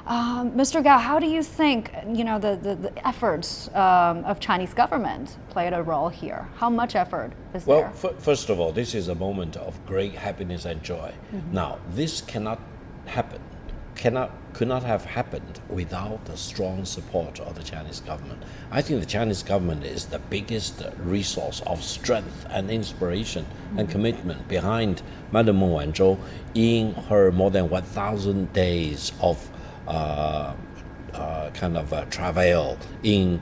Mr. Gao, how do you think the efforts of Chinese government played a role here? How much effort is there? Well, first of all, this is a moment of great happiness and joy. Now, this cannot happen, could not have happened without the strong support of the Chinese government. I think the Chinese government is the biggest resource of strength and inspiration and commitment behind Madam Meng Wanzhou in her more than 1,000 days of travail in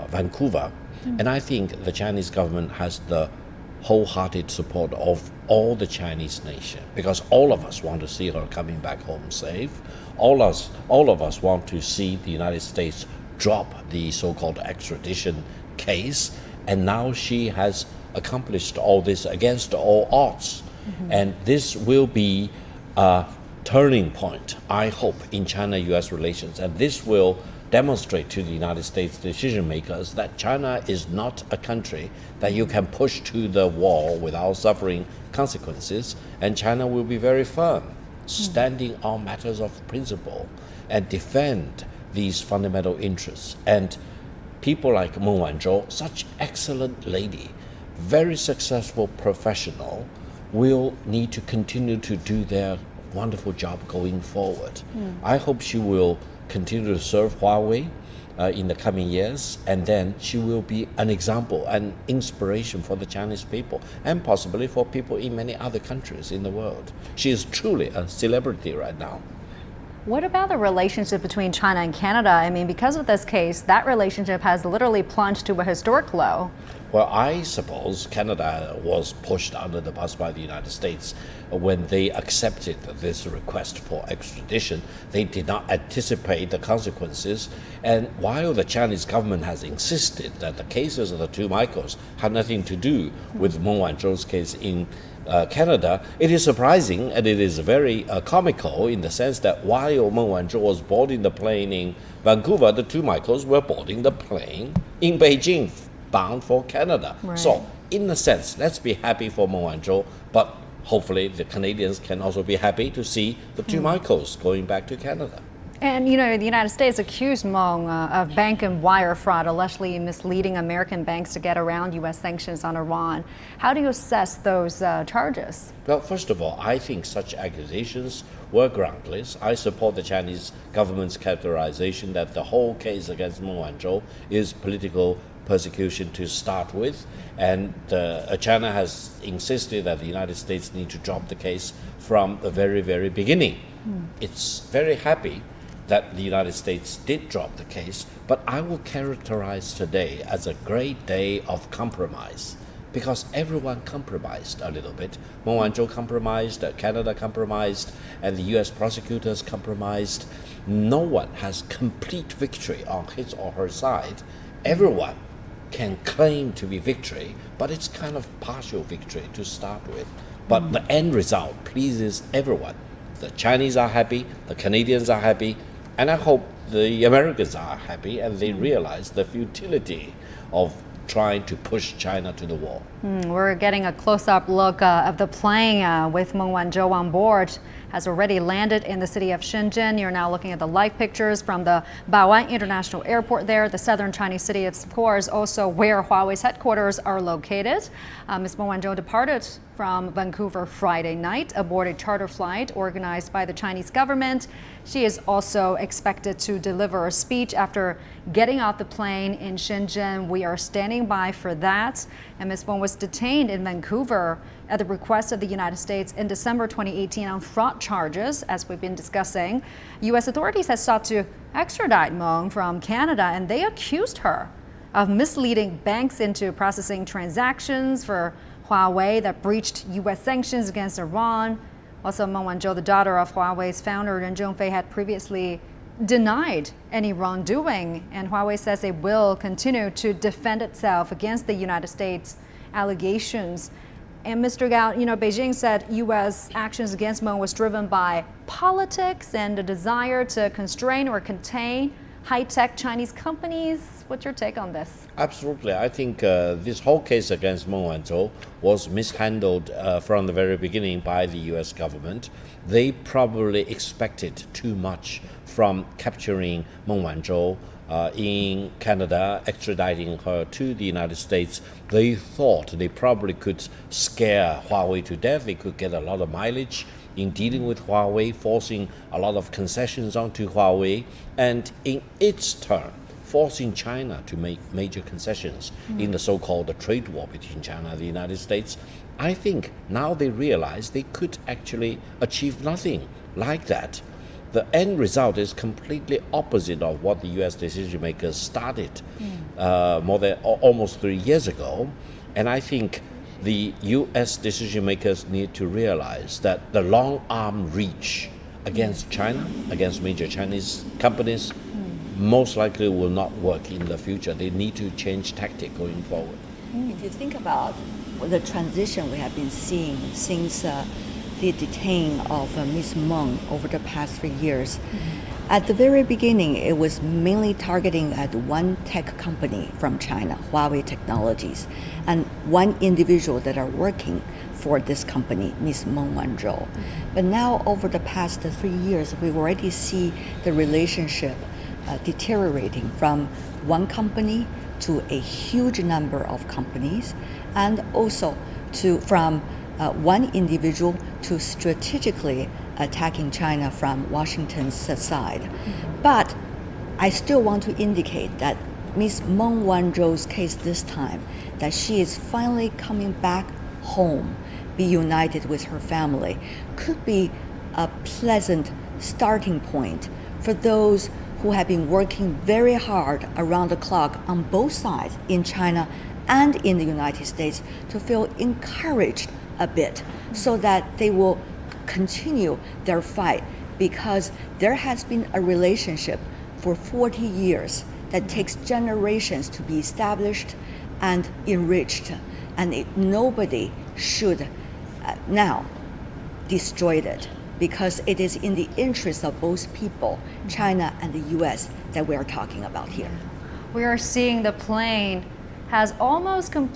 Vancouver. And I think the Chinese government has the wholehearted support of all the Chinese nation, because all of us want to see her coming back home safe. All of us want to see the United States drop the so-called extradition case, and now she has accomplished all this against all odds. And this will be a turning point, I hope, in China-U.S. relations, and this will demonstrate to the United States decision makers that China is not a country that you can push to the wall without suffering consequences, and China will be very firm, standing on matters of principle and defend these fundamental interests. And people like Meng Wanzhou, such excellent lady, very successful professional, will need to continue to do their wonderful job going forward. I hope she will continue to serve Huawei in the coming years, and then she will be an example, an inspiration for the Chinese people, and possibly for people in many other countries in the world. She is truly a celebrity right now. What about the relationship between China and Canada? I mean, because of this case, that relationship has literally plunged to a historic low. Well, I suppose Canada was pushed under the bus by the United States when they accepted this request for extradition. They did not anticipate the consequences. And while the Chinese government has insisted that the cases of the two Michaels had nothing to do with Meng Wanzhou's case in Canada, it is surprising and it is very comical in the sense that while Meng Wanzhou was boarding the plane in Vancouver, the two Michaels were boarding the plane in Beijing, bound for Canada. Right. So, in a sense, let's be happy for Meng Wanzhou, but hopefully the Canadians can also be happy to see the two Michaels going back to Canada. And, you know, the United States accused Meng of bank and wire fraud, allegedly misleading American banks to get around U.S. sanctions on Iran. How do you assess those charges? Well, first of all, I think such accusations were groundless. I support the Chinese government's characterization that the whole case against Meng Wanzhou is political persecution to start with, and China has insisted that the United States need to drop the case from the very, very beginning. It's very happy that the United States did drop the case, but I will characterize today as a great day of compromise, because everyone compromised a little bit. Meng Wanzhou compromised, Canada compromised, and the US prosecutors compromised. No one has complete victory on his or her side. Everyone can claim to be victory, but it's kind of partial victory to start with. But the end result pleases everyone. The Chinese are happy, the Canadians are happy, and I hope the Americans are happy and they realize the futility of trying to push China to the wall. We're getting a close-up look of the plane with Meng Wanzhou on board. Has already landed in the city of Shenzhen. You're now looking at the live pictures from the Bao'an International Airport there, the southern Chinese city, of course, also where Huawei's headquarters are located. Ms. Meng Wanzhou departed from Vancouver Friday night aboard a charter flight organized by the Chinese government. She is also expected to deliver a speech after getting off the plane in Shenzhen. We are standing by for that. And Ms. Meng was detained in Vancouver at the request of the United States in December 2018 on fraud charges, as we've been discussing. U.S. authorities have sought to extradite Meng from Canada, and they accused her of misleading banks into processing transactions for Huawei that breached U.S. sanctions against Iran. Also, Meng Wanzhou, the daughter of Huawei's founder Ren Zhengfei, had previously denied any wrongdoing, and Huawei says it will continue to defend itself against the United States allegations. And Mr. Gao, Beijing said U.S. actions against Meng was driven by politics and a desire to constrain or contain high-tech Chinese companies. What's your take on this? Absolutely. I think this whole case against Meng Wanzhou was mishandled from the very beginning by the U.S. government. They probably expected too much from capturing Meng Wanzhou in Canada, extraditing her to the United States. They thought they probably could scare Huawei to death. They could get a lot of mileage in dealing with Huawei, forcing a lot of concessions onto Huawei, and in its turn, forcing China to make major concessions in the so-called trade war between China and the United States. I think now they realize they could actually achieve nothing like that. The end result is completely opposite of what the U.S. decision makers started more than almost 3 years ago. And I think the U.S. decision makers need to realize that the long arm reach against China, against major Chinese companies, most likely will not work in the future. They need to change tactic going forward. If you think about the transition we have been seeing since the detaining of Ms. Meng over the past 3 years, at the very beginning, it was mainly targeting at one tech company from China, Huawei Technologies, and one individual that are working for this company, Ms. Meng Wanzhou. But now, over the past 3 years, we already see the relationship deteriorating from one company to a huge number of companies, and also from one individual to strategically attacking China from Washington's side. But I still want to indicate that Ms. Meng Wanzhou's case this time, that she is finally coming back home, be united with her family, could be a pleasant starting point for those who have been working very hard around the clock on both sides, in China and in the United States, to feel encouraged a bit so that they will continue their fight, because there has been a relationship for 40 years that takes generations to be established and enriched, and nobody should now destroy it, because it is in the interest of both people, China and the US, that we are talking about here. We are seeing the plane has almost come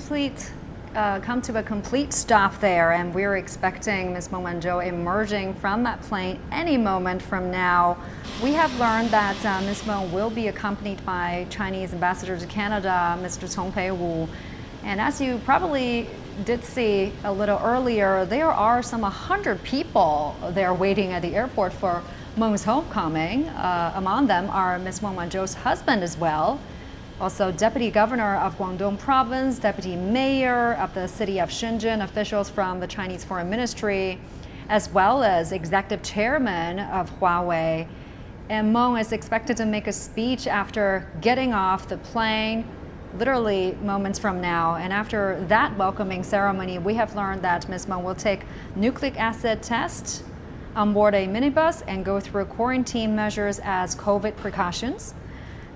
to a complete stop there, and we're expecting Ms. Meng Wanzhou emerging from that plane any moment from now. We have learned that Ms. Meng will be accompanied by Chinese ambassador to Canada, Mr. Cong Pei-wu. And as you probably did see a little earlier, there are some 100 people there waiting at the airport for Meng's homecoming. Among them are Ms. Meng Wanzhou's husband as well. Also, Deputy Governor of Guangdong Province, Deputy Mayor of the city of Shenzhen, officials from the Chinese Foreign Ministry, as well as Executive Chairman of Huawei. And Meng is expected to make a speech after getting off the plane, literally moments from now. And after that welcoming ceremony, we have learned that Ms. Meng will take nucleic acid test on board a minibus and go through quarantine measures as COVID precautions.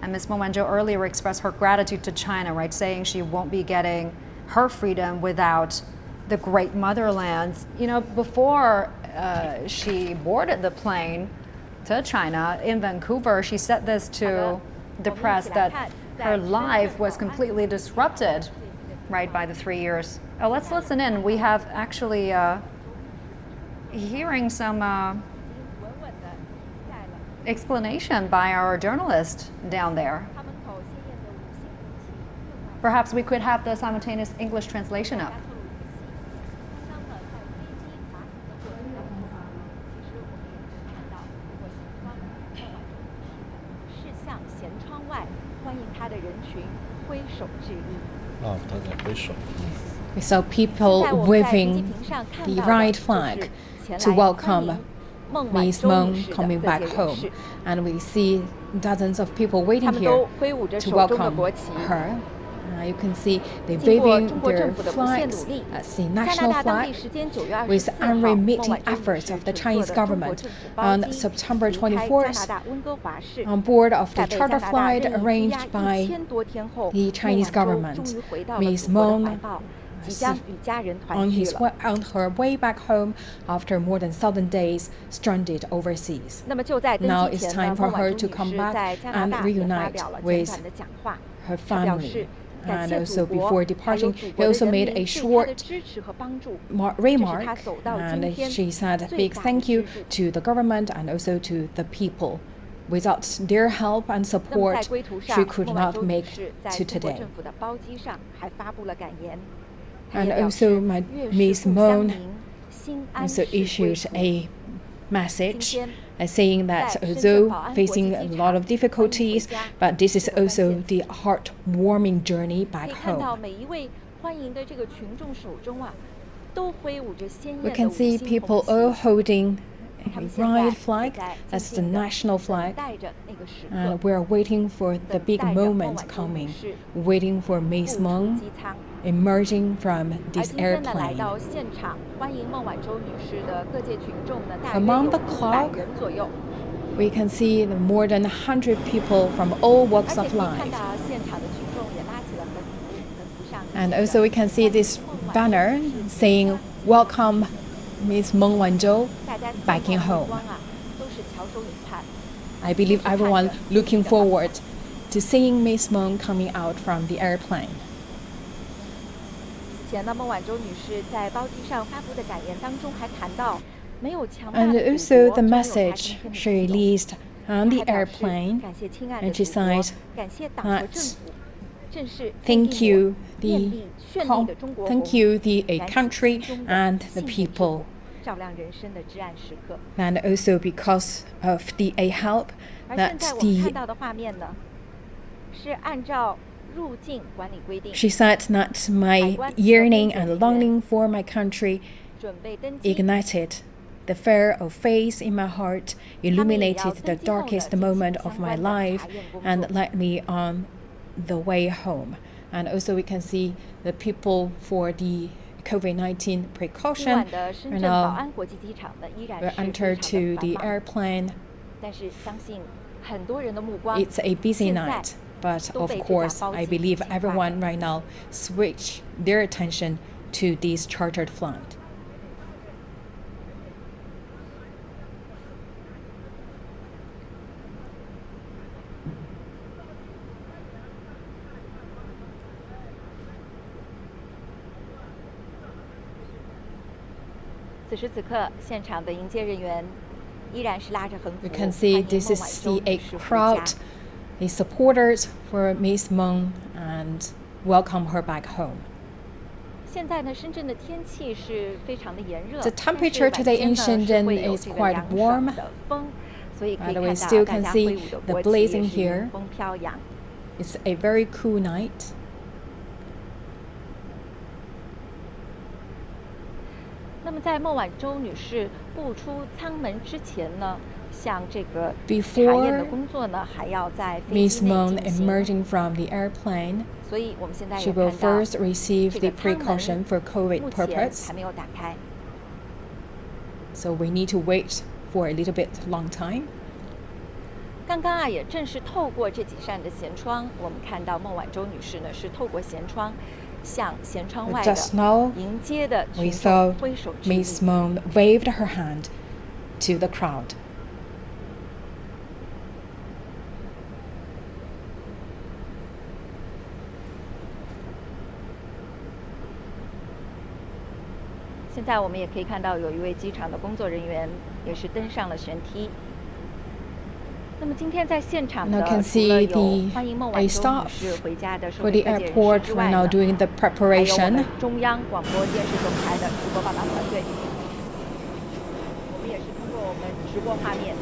And Ms. Meng Wanzhou earlier expressed her gratitude to China, right, saying she won't be getting her freedom without the great motherland. You know, before she boarded the plane to China in Vancouver, she said this to the press that her life was completely disrupted, right, by the 3 years. Oh, let's listen in. We have actually hearing some explanation by our journalist down there. Perhaps we could have the simultaneous English translation up. We saw people waving the right flag to welcome Ms. Meng coming back home, and we see dozens of people waiting here to welcome her. You can see they're waving their flags as the national flag with unremitting efforts of the Chinese government. On September 24th, on board of the charter flight arranged by the Chinese government, Ms. Meng on her way back home after more than 7 days stranded overseas. Now it's time for her to come back and reunite with her family. And also before departing, he also made a short remark, and she said a big thank you to the government and also to the people. Without their help and support, she could not make to today. And also Ms. Meng also issued a message saying that although facing a lot of difficulties, but this is also the heartwarming journey back home. We can see people all holding a right flag, that's the national flag, and we're waiting for the big moment coming, waiting for Ms. Meng emerging from this airplane. Among the crowd, we can see more than 100 people from all walks of life. And also we can see this banner saying, "Welcome Ms. Meng Wanzhou back in home." I believe everyone looking forward to seeing Ms. Meng coming out from the airplane. And also the message she released on the airplane, and she said that thank you the country and the people, and also because of the help that she said that my yearning and longing for my country ignited the fire of faith in my heart, illuminated the darkest moment of my life, and led me on the way home. And also we can see the people for the COVID-19 precaution will enter to the airplane. It's a busy night, but of course I believe everyone right now switch their attention to this chartered flight. We can see this is the crowd, the supporters for Ms. Meng, and welcome her back home. The temperature today in Shenzhen is quite warm, but we still can see the blazing here. It's a very cool night. Before Ms. Meng emerging from the airplane, she will first receive the precaution for COVID purpose. So we need to wait for a little bit long time. 刚刚啊，也正是透过这几扇的舷窗，我们看到孟晚舟女士呢是透过舷窗向舷窗外的迎接的群众挥手致意。 Ms. Meng waved her hand to the crowd. 现在我们也可以看到，有一位机场的工作人员也是登上了舷梯。 Now can see the a staff for the airport right now doing the preparation. 中央广播电视总台的直播报道团队，我们也是通过我们直播画面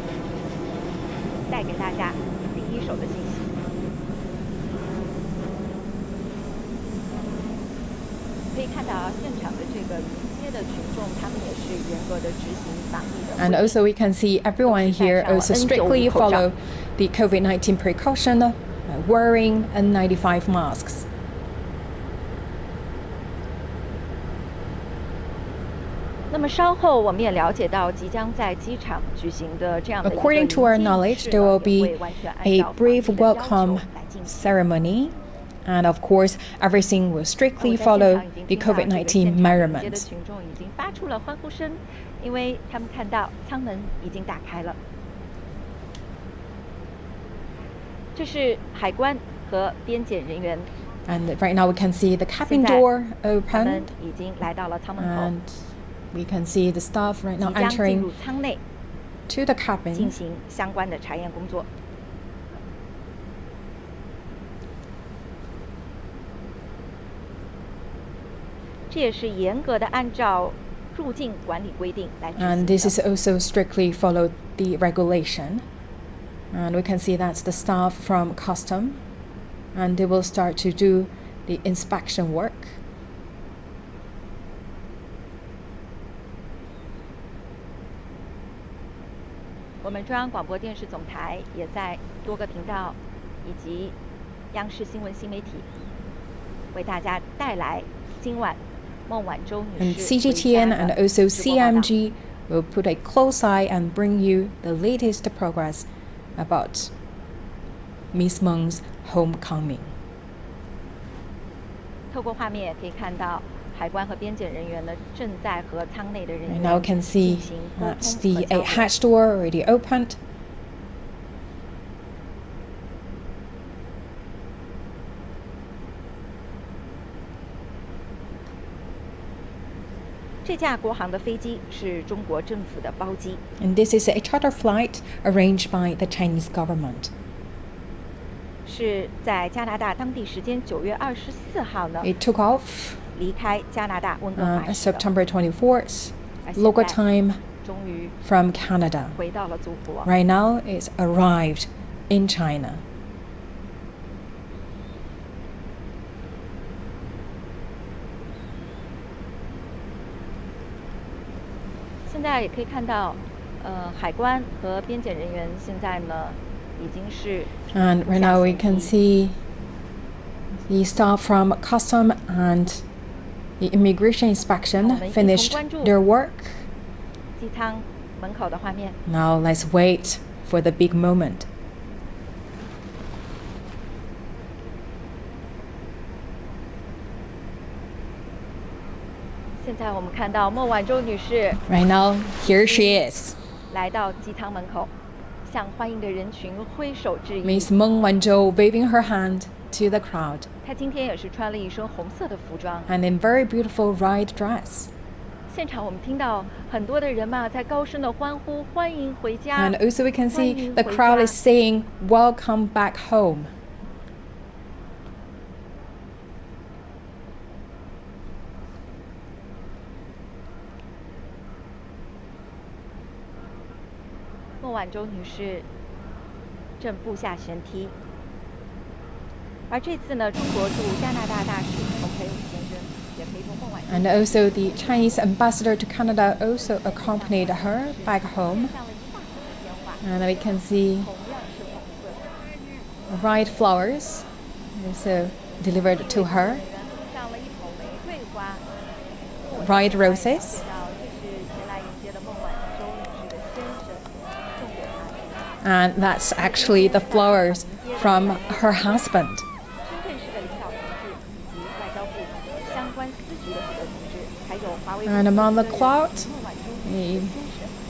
带给大家第一手的信息。可以看到现场的这个迎接的群众，他们也是严格的执行防疫的。 And also we can see everyone here also strictly follow the COVID-19 precaution, wearing N95 masks. 那么稍后我们也了解到，即将在机场举行的这样的一个 According to our knowledge, there will be a brief welcome ceremony. And of course, everything will strictly follow the COVID-19 measurements. 群众已经发出了欢呼声，因为他们看到舱门已经打开了。这是海关和边检人员。 And right now we can see the cabin door 他们 open. 已经来到了舱门口。 And we can see the staff right now 即将进 entering 入舱内 to the cabin. 进行相关的查验工作。 这也是严格的按照入境管理规定来执行的。 And this is also strictly followed the regulation. And we can see that's the staff from custom. And they will start to do the inspection work. 我们中央广播电视总台也在多个频道以及央视新闻新媒体为大家带来今晚 And CGTN and also CMG will put a close eye and bring you the latest progress about Ms. Meng's homecoming. 透过画面也可以看到，海关和边检人员呢正在和舱内的人员 Now we can see that's the hatch door already opened. 这架国航的飞机是中国政府的包机。 And this is a charter flight arranged by the Chinese government. 是在加拿大当地时间9月24号呢 It took off 离开加拿大温哥华 on 市的 September 24th, local time 终于 from Canada. 回到了祖国。 Right now, it's arrived in China. 现在也可以看到，海关和边检人员现在呢已经是 And right now we can see the staff from custom and the immigration inspection finished their work. 机舱门口的画面。 Now let's wait for the big moment. 现在我们看到孟晚舟女士 Right now, here she is. 来到机舱门口，向欢迎的人群挥手致意。 Ms. Meng Wanzhou waving her hand to the crowd. 她今天也是穿了一身红色的服装。 And in very beautiful red dress. 现场我们听到很多的人嘛在高声的欢呼，欢迎回家。 And also we can see the crowd is saying, "Welcome back home." 孟晚舟女士正步下舷梯， And also the Chinese ambassador to Canada also accompanied her back home. And we can see red flowers also delivered to her. Red roses. And that's actually the flowers from her husband. And among the crowd,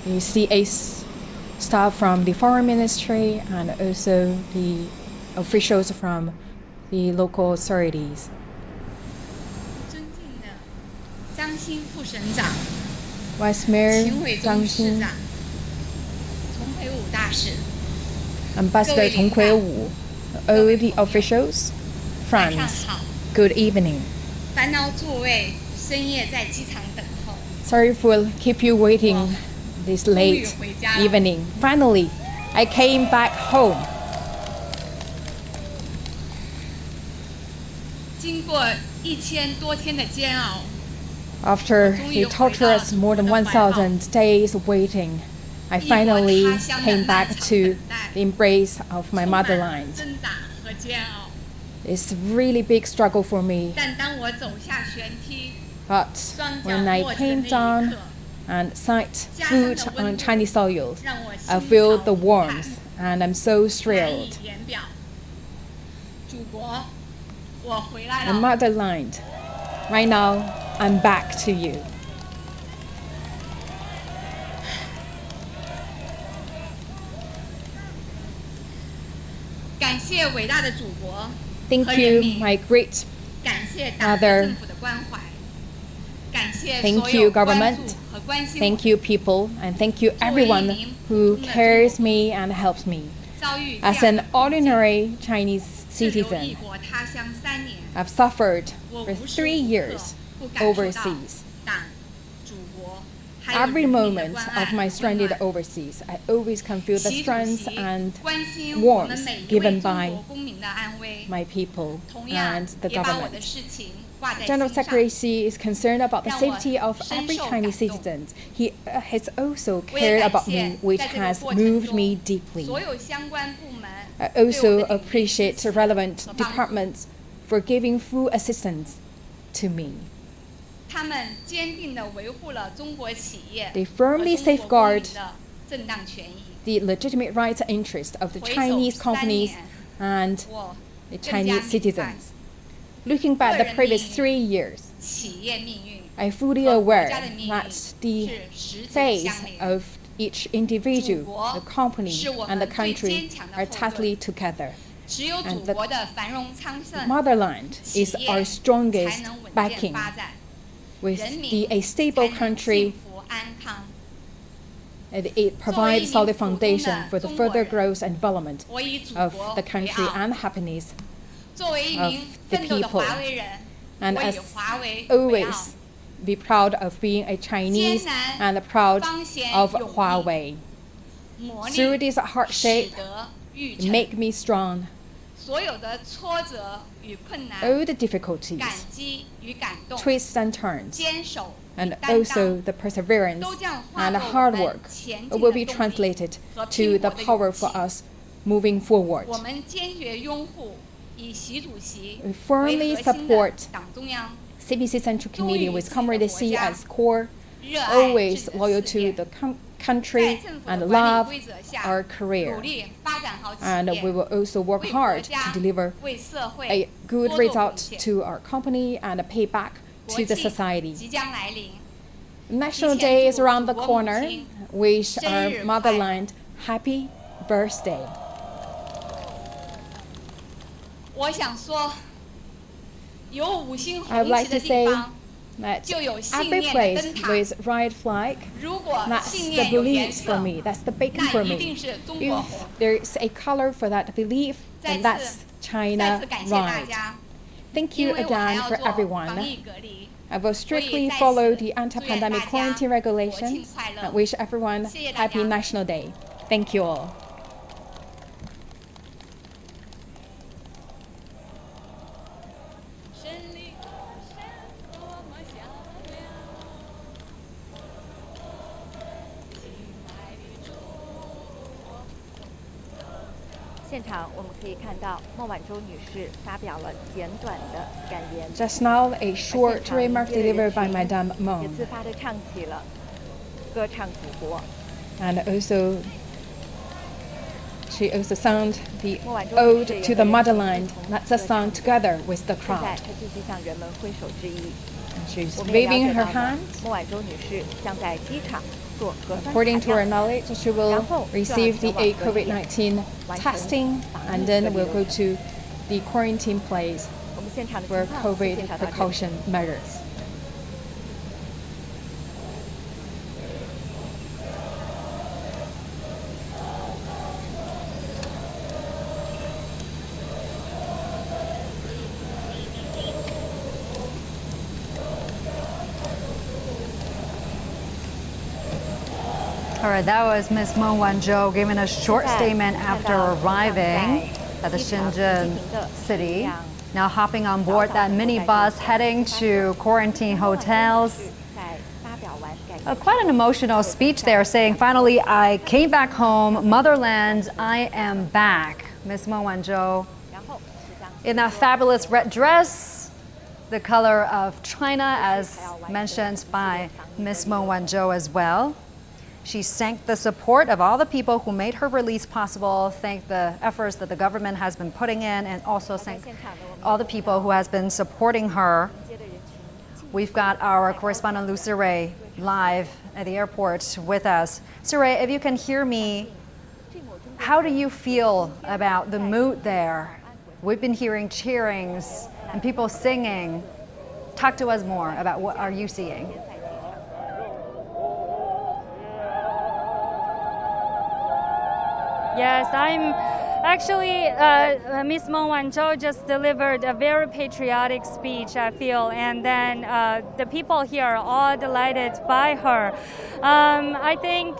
you see a staff from the foreign ministry and also the officials from the local authorities. Vice Mayor Zhang Xin, Ambassador Tong Hui-wu, all the officials, friends, good evening. Sorry for keep you waiting this late evening. Finally, I came back home. After the torturous more than 1,000 days waiting, I finally came back to the embrace of my motherland. It's a really big struggle for me. But when I came down and sight food on Chinese soil, I feel the warmth and I'm so thrilled. The motherland, right now, I'm back to you. Thank you, my great mother. Thank you, government. Thank you, people. And thank you, everyone who cares me and helps me. As an ordinary Chinese citizen, I've suffered for 3 years overseas. Every moment of my stranded overseas, I always can feel the strength and warmth given by my people and the government. General Secretary Xi is concerned about the safety of every Chinese citizen. He has also cared about me, which has moved me deeply. I also appreciate relevant departments for giving full assistance to me. They firmly safeguard the legitimate rights and interests of the Chinese companies and the Chinese citizens. Looking back the previous 3 years, I'm fully aware that the face of each individual, the company, and the country are tightly together. And the motherland is our strongest backing. With a stable country, it provides solid foundation for the further growth and development of the country and happiness of the people. And I always be proud of being a Chinese and proud of Huawei. Through this hardship, it make me strong. All the difficulties, twists and turns, and also the perseverance and hard work will be translated to the power for us moving forward. We firmly support CPC Central Committee with Comrade Xi as core, always loyal to the country and love our career. And we will also work hard to deliver a good result to our company and pay back to the society. National Day is around the corner. Wish our motherland happy birthday. I would like to say that every place with red flag, that's the belief for me, that's the beacon for me. If there is a color for that belief, then that's China right. Thank you again for everyone. I will strictly follow the anti-pandemic quarantine regulations and wish everyone happy National Day. Thank you all. Just now, a short remark delivered by Madame Meng. And also, she also sang the Ode to the Motherland. Let's sing together with the crowd. And she's waving her hand. According to her knowledge, she will receive the COVID-19 testing and then will go to the quarantine place for COVID precaution measures. All right, that was Ms. Meng Wanzhou giving a short statement after arriving at the Shenzhen city. Now hopping on board that minibus heading to quarantine hotels. Quite an emotional speech there saying, finally, I came back home, motherland, I am back. Ms. Meng Wanzhou in that fabulous red dress, the color of China, as mentioned by Ms. Meng Wanzhou as well. She thanked the support of all the people who made her release possible, thanked the efforts that the government has been putting in, and also thanked all the people who has been supporting her. We've got our correspondent Lu Siray live at the airport with us. Siray, if you can hear me, how do you feel about the mood there? We've been hearing cheerings and people singing. Talk to us more about what are you seeing? Yes, I'm actually, Ms. Meng Wanzhou just delivered a very patriotic speech, I feel, and then the people here are all delighted by her. I think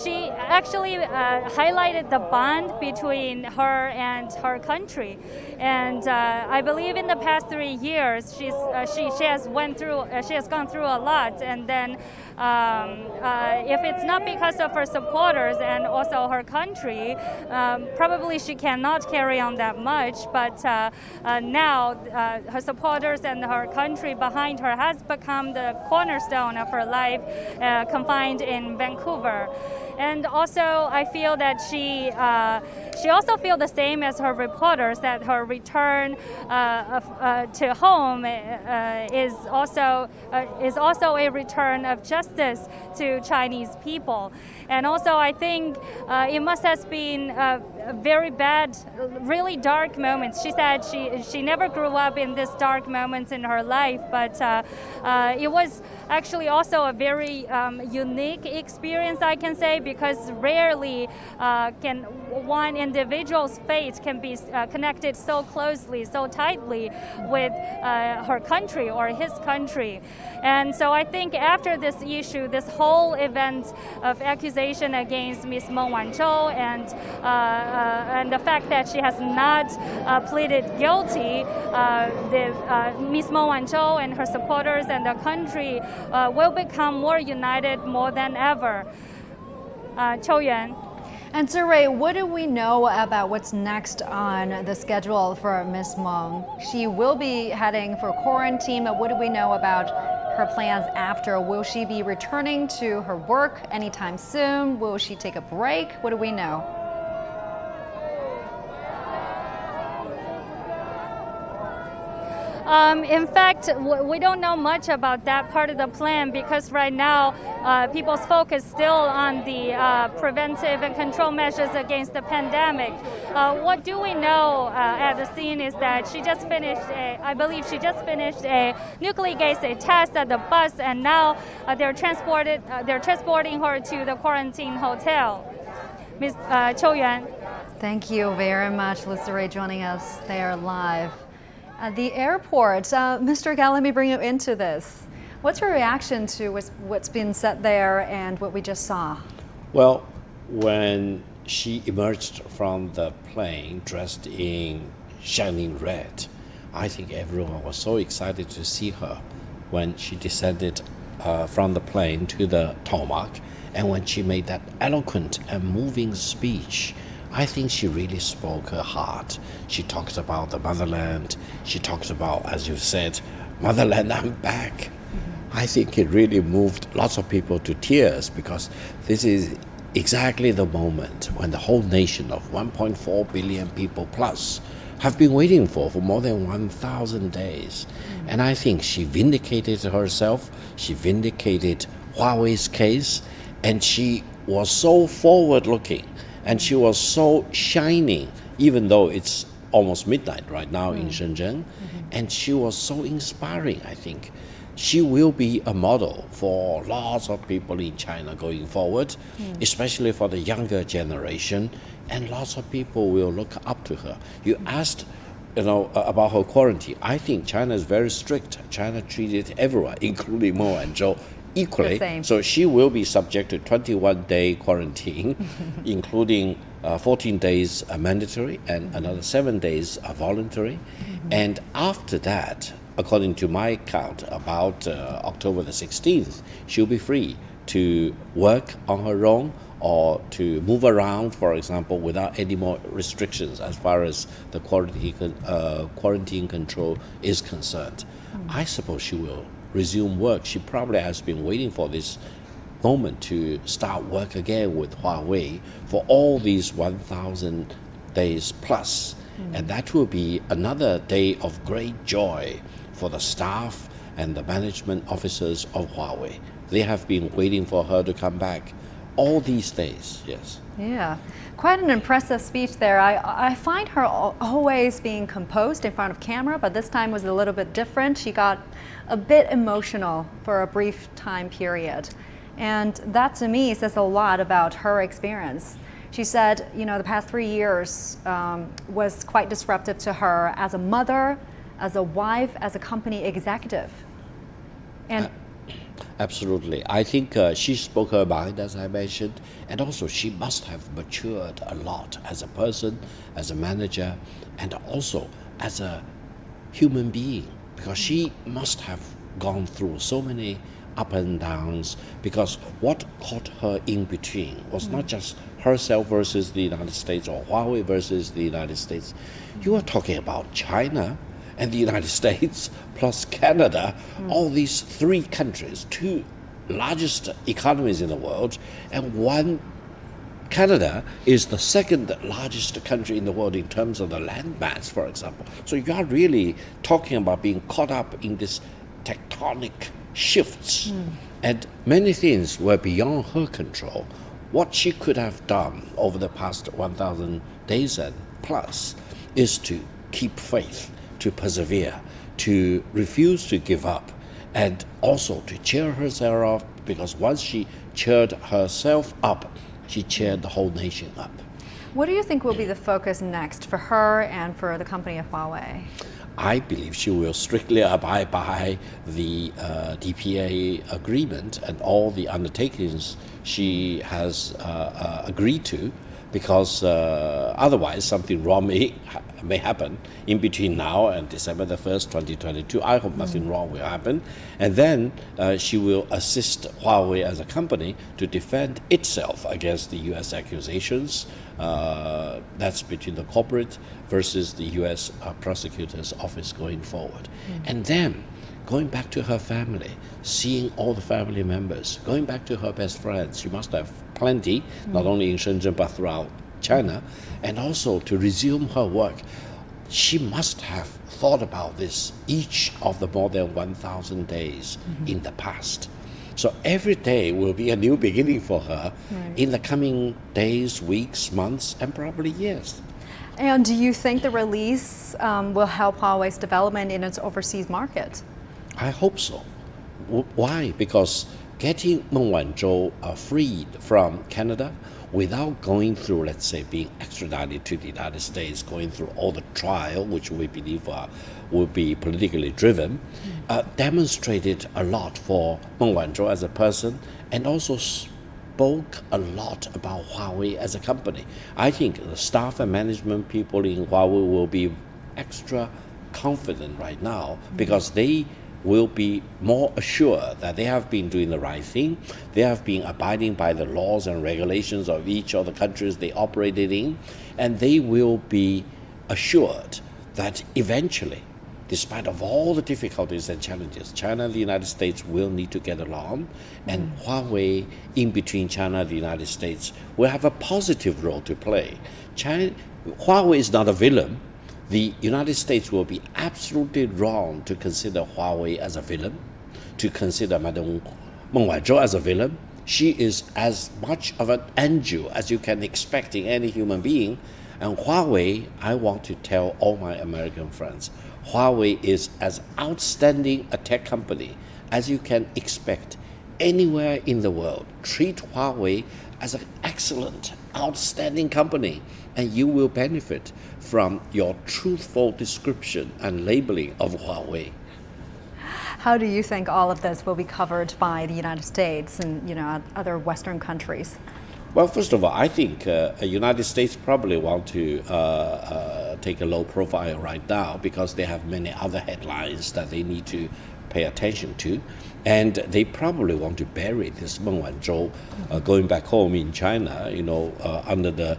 she actually highlighted the bond between her and her country, and I believe in the past 3 years she has gone through a lot, and then if it's not because of her supporters and also her country, probably she cannot carry on that much. But now her supporters and her country behind her has become the cornerstone of her life, confined in Vancouver. And also, I feel that she also feels the same as her reporters, that her return to home is also a return of justice to Chinese people. And also, I think it must have been very bad, really dark moments. She said she never grew up in these dark moments in her life, but it was actually also a very unique experience, I can say, because rarely can one individual's fate can be connected so closely, so tightly with her country or his country. And so I think after this issue, this whole event of accusation against Ms. Meng Wanzhou and the fact that she has not pleaded guilty, Ms. Meng Wanzhou and her supporters and the country will become more united more than ever. Qiu Yuan. And Siray, what do we know about what's next on the schedule for Ms. Meng? She will be heading for quarantine, but what do we know about her plans after? Will she be returning to her work anytime soon? Will she take a break? What do we know? In fact, we don't know much about that part of the plan because right now people's focus still on the preventive and control measures against the pandemic. What do we know at the scene is that she just finished I believe she just finished a nucleic acid test at the bus, and now they're transporting her to the quarantine hotel. Ms. Qiu Yuan. Thank you very much, Lu Siray, joining us there live at the airport. Mr. Gao, let me bring you into this. What's your reaction to what's been said there and what we just saw? Well, when she emerged from the plane dressed in shining red, I think everyone was so excited to see her when she descended from the plane to the tarmac, and when she made that eloquent and moving speech. I think she really spoke her heart. She talked about the motherland. She talked about, as you said, motherland, I'm back. I think it really moved lots of people to tears, because this is exactly the moment when the whole nation of 1.4 billion people plus have been waiting for more than 1,000 days. And I think she vindicated herself, she vindicated Huawei's case, and she was so forward-looking, and she was so shining, even though it's almost midnight right now in Shenzhen, and she was so inspiring, I think. She will be a model for lots of people in China going forward, especially for the younger generation, and lots of people will look up to her. You asked, about her quarantine. I think China is very strict. China treated everyone, including Meng Wanzhou, equally. So she will be subject to 21-day quarantine, including 14 days mandatory and another 7 days voluntary. And after that, according to my count, about October the 16th, she'll be free to work on her own or to move around, for example, without any more restrictions as far as the quarantine control is concerned. I suppose she will resume work. She probably has been waiting for this moment to start work again with Huawei for all these 1,000 days plus. And that will be another day of great joy for the staff and the management officers of Huawei. They have been waiting for her to come back all these days, yes. Yeah, quite an impressive speech there. I find her always being composed in front of camera, but this time was a little bit different. She got a bit emotional for a brief time period. And that to me says a lot about her experience. She said, the past 3 years was quite disruptive to her as a mother, as a wife, as a company executive. And absolutely. I think she spoke her mind, as I mentioned, and also she must have matured a lot as a person, as a manager, and also as a human being, because she must have gone through so many up and downs, because what caught her in between was not just herself versus the United States or Huawei versus the United States. You are talking about China and the United States plus Canada, all these three countries, two largest economies in the world, and Canada is the second largest country in the world in terms of the land mass, for example. So you are really talking about being caught up in this tectonic shifts, and many things were beyond her control. What she could have done over the past 1,000 days and plus is to keep faith, to persevere, to refuse to give up, and also to cheer herself up, because once she cheered herself up, she cheered the whole nation up. What do you think will be the focus next for her and for the company of Huawei? I believe she will strictly abide by the DPA agreement and all the undertakings she has agreed to, because otherwise something wrong may happen in between now and December the 1st, 2022. I hope nothing wrong will happen. And then she will assist Huawei as a company to defend itself against the U.S. accusations. That's between the corporate versus the U.S. prosecutor's office going forward. And then going back to her family, seeing all the family members, going back to her best friends. She must have plenty, not only in Shenzhen but throughout China, and also to resume her work. She must have thought about this each of the more than 1,000 days in the past. So every day will be a new beginning for her in the coming days, weeks, months, and probably years. And do you think the release will help Huawei's development in its overseas market? I hope so. Why? Because getting Meng Wanzhou freed from Canada without going through, let's say, being extradited to the United States, going through all the trial, which we believe will be politically driven, demonstrated a lot for Meng Wanzhou as a person, and also spoke a lot about Huawei as a company. I think the staff and management people in Huawei will be extra confident right now, because they will be more assured that they have been doing the right thing, they have been abiding by the laws and regulations of each of the countries they operated in, and they will be assured that eventually, despite of all the difficulties and challenges, China and the United States will need to get along, and Huawei, in between China and the United States, will have a positive role to play. Huawei is not a villain. The United States will be absolutely wrong to consider Huawei as a villain, to consider Madam Meng Wanzhou as a villain. She is as much of an angel as you can expect in any human being. And Huawei, I want to tell all my American friends, Huawei is as outstanding a tech company as you can expect anywhere in the world. Treat Huawei as an excellent, outstanding company, and you will benefit from your truthful description and labeling of Huawei. How do you think all of this will be covered by the United States and other Western countries? Well, first of all, I think the United States probably want to take a low profile right now because they have many other headlines that they need to pay attention to. And they probably want to bury this Meng Wanzhou going back home in China, under the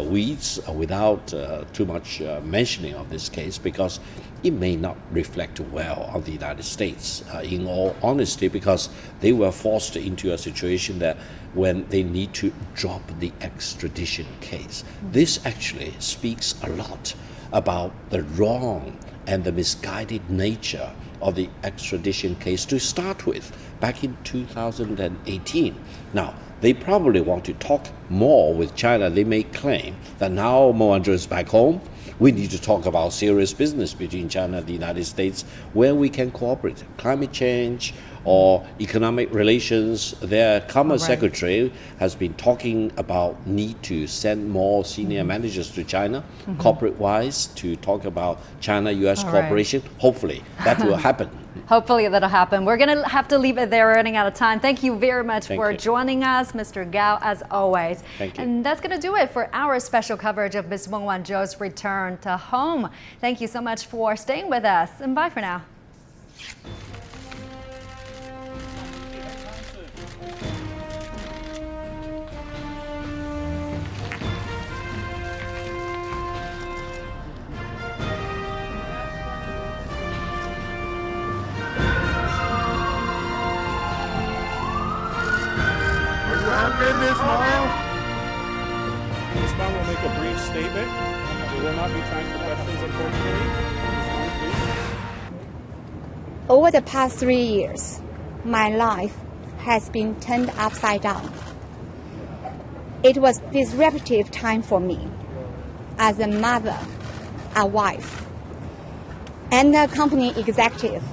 weeds without too much mentioning of this case, because it may not reflect well on the United States, in all honesty, because they were forced into a situation that when they need to drop the extradition case. This actually speaks a lot about the wrong and the misguided nature of the extradition case to start with back in 2018. Now, they probably want to talk more with China. They may claim that now Meng Wanzhou is back home, we need to talk about serious business between China and the United States where we can cooperate. Climate change or economic relations. Their Commerce Secretary has been talking about need to send more senior managers to China, corporate-wise, to talk about China-US cooperation. Hopefully that will happen. Hopefully that'll happen. We're going to have to leave it there. We're running out of time. Thank you very much for joining us, Mr. Gao, as always. Thank you. And that's going to do it for our special coverage of Ms. Meng Wanzhou's return to home. Thank you so much for staying with us, and bye for now. Ms. Meng will make a brief statement. There will not be time for questions, unfortunately. Ms. Meng, please. Over the past 3 years, my life has been turned upside down. It was a disruptive time for me as a mother, a wife, and a company executive.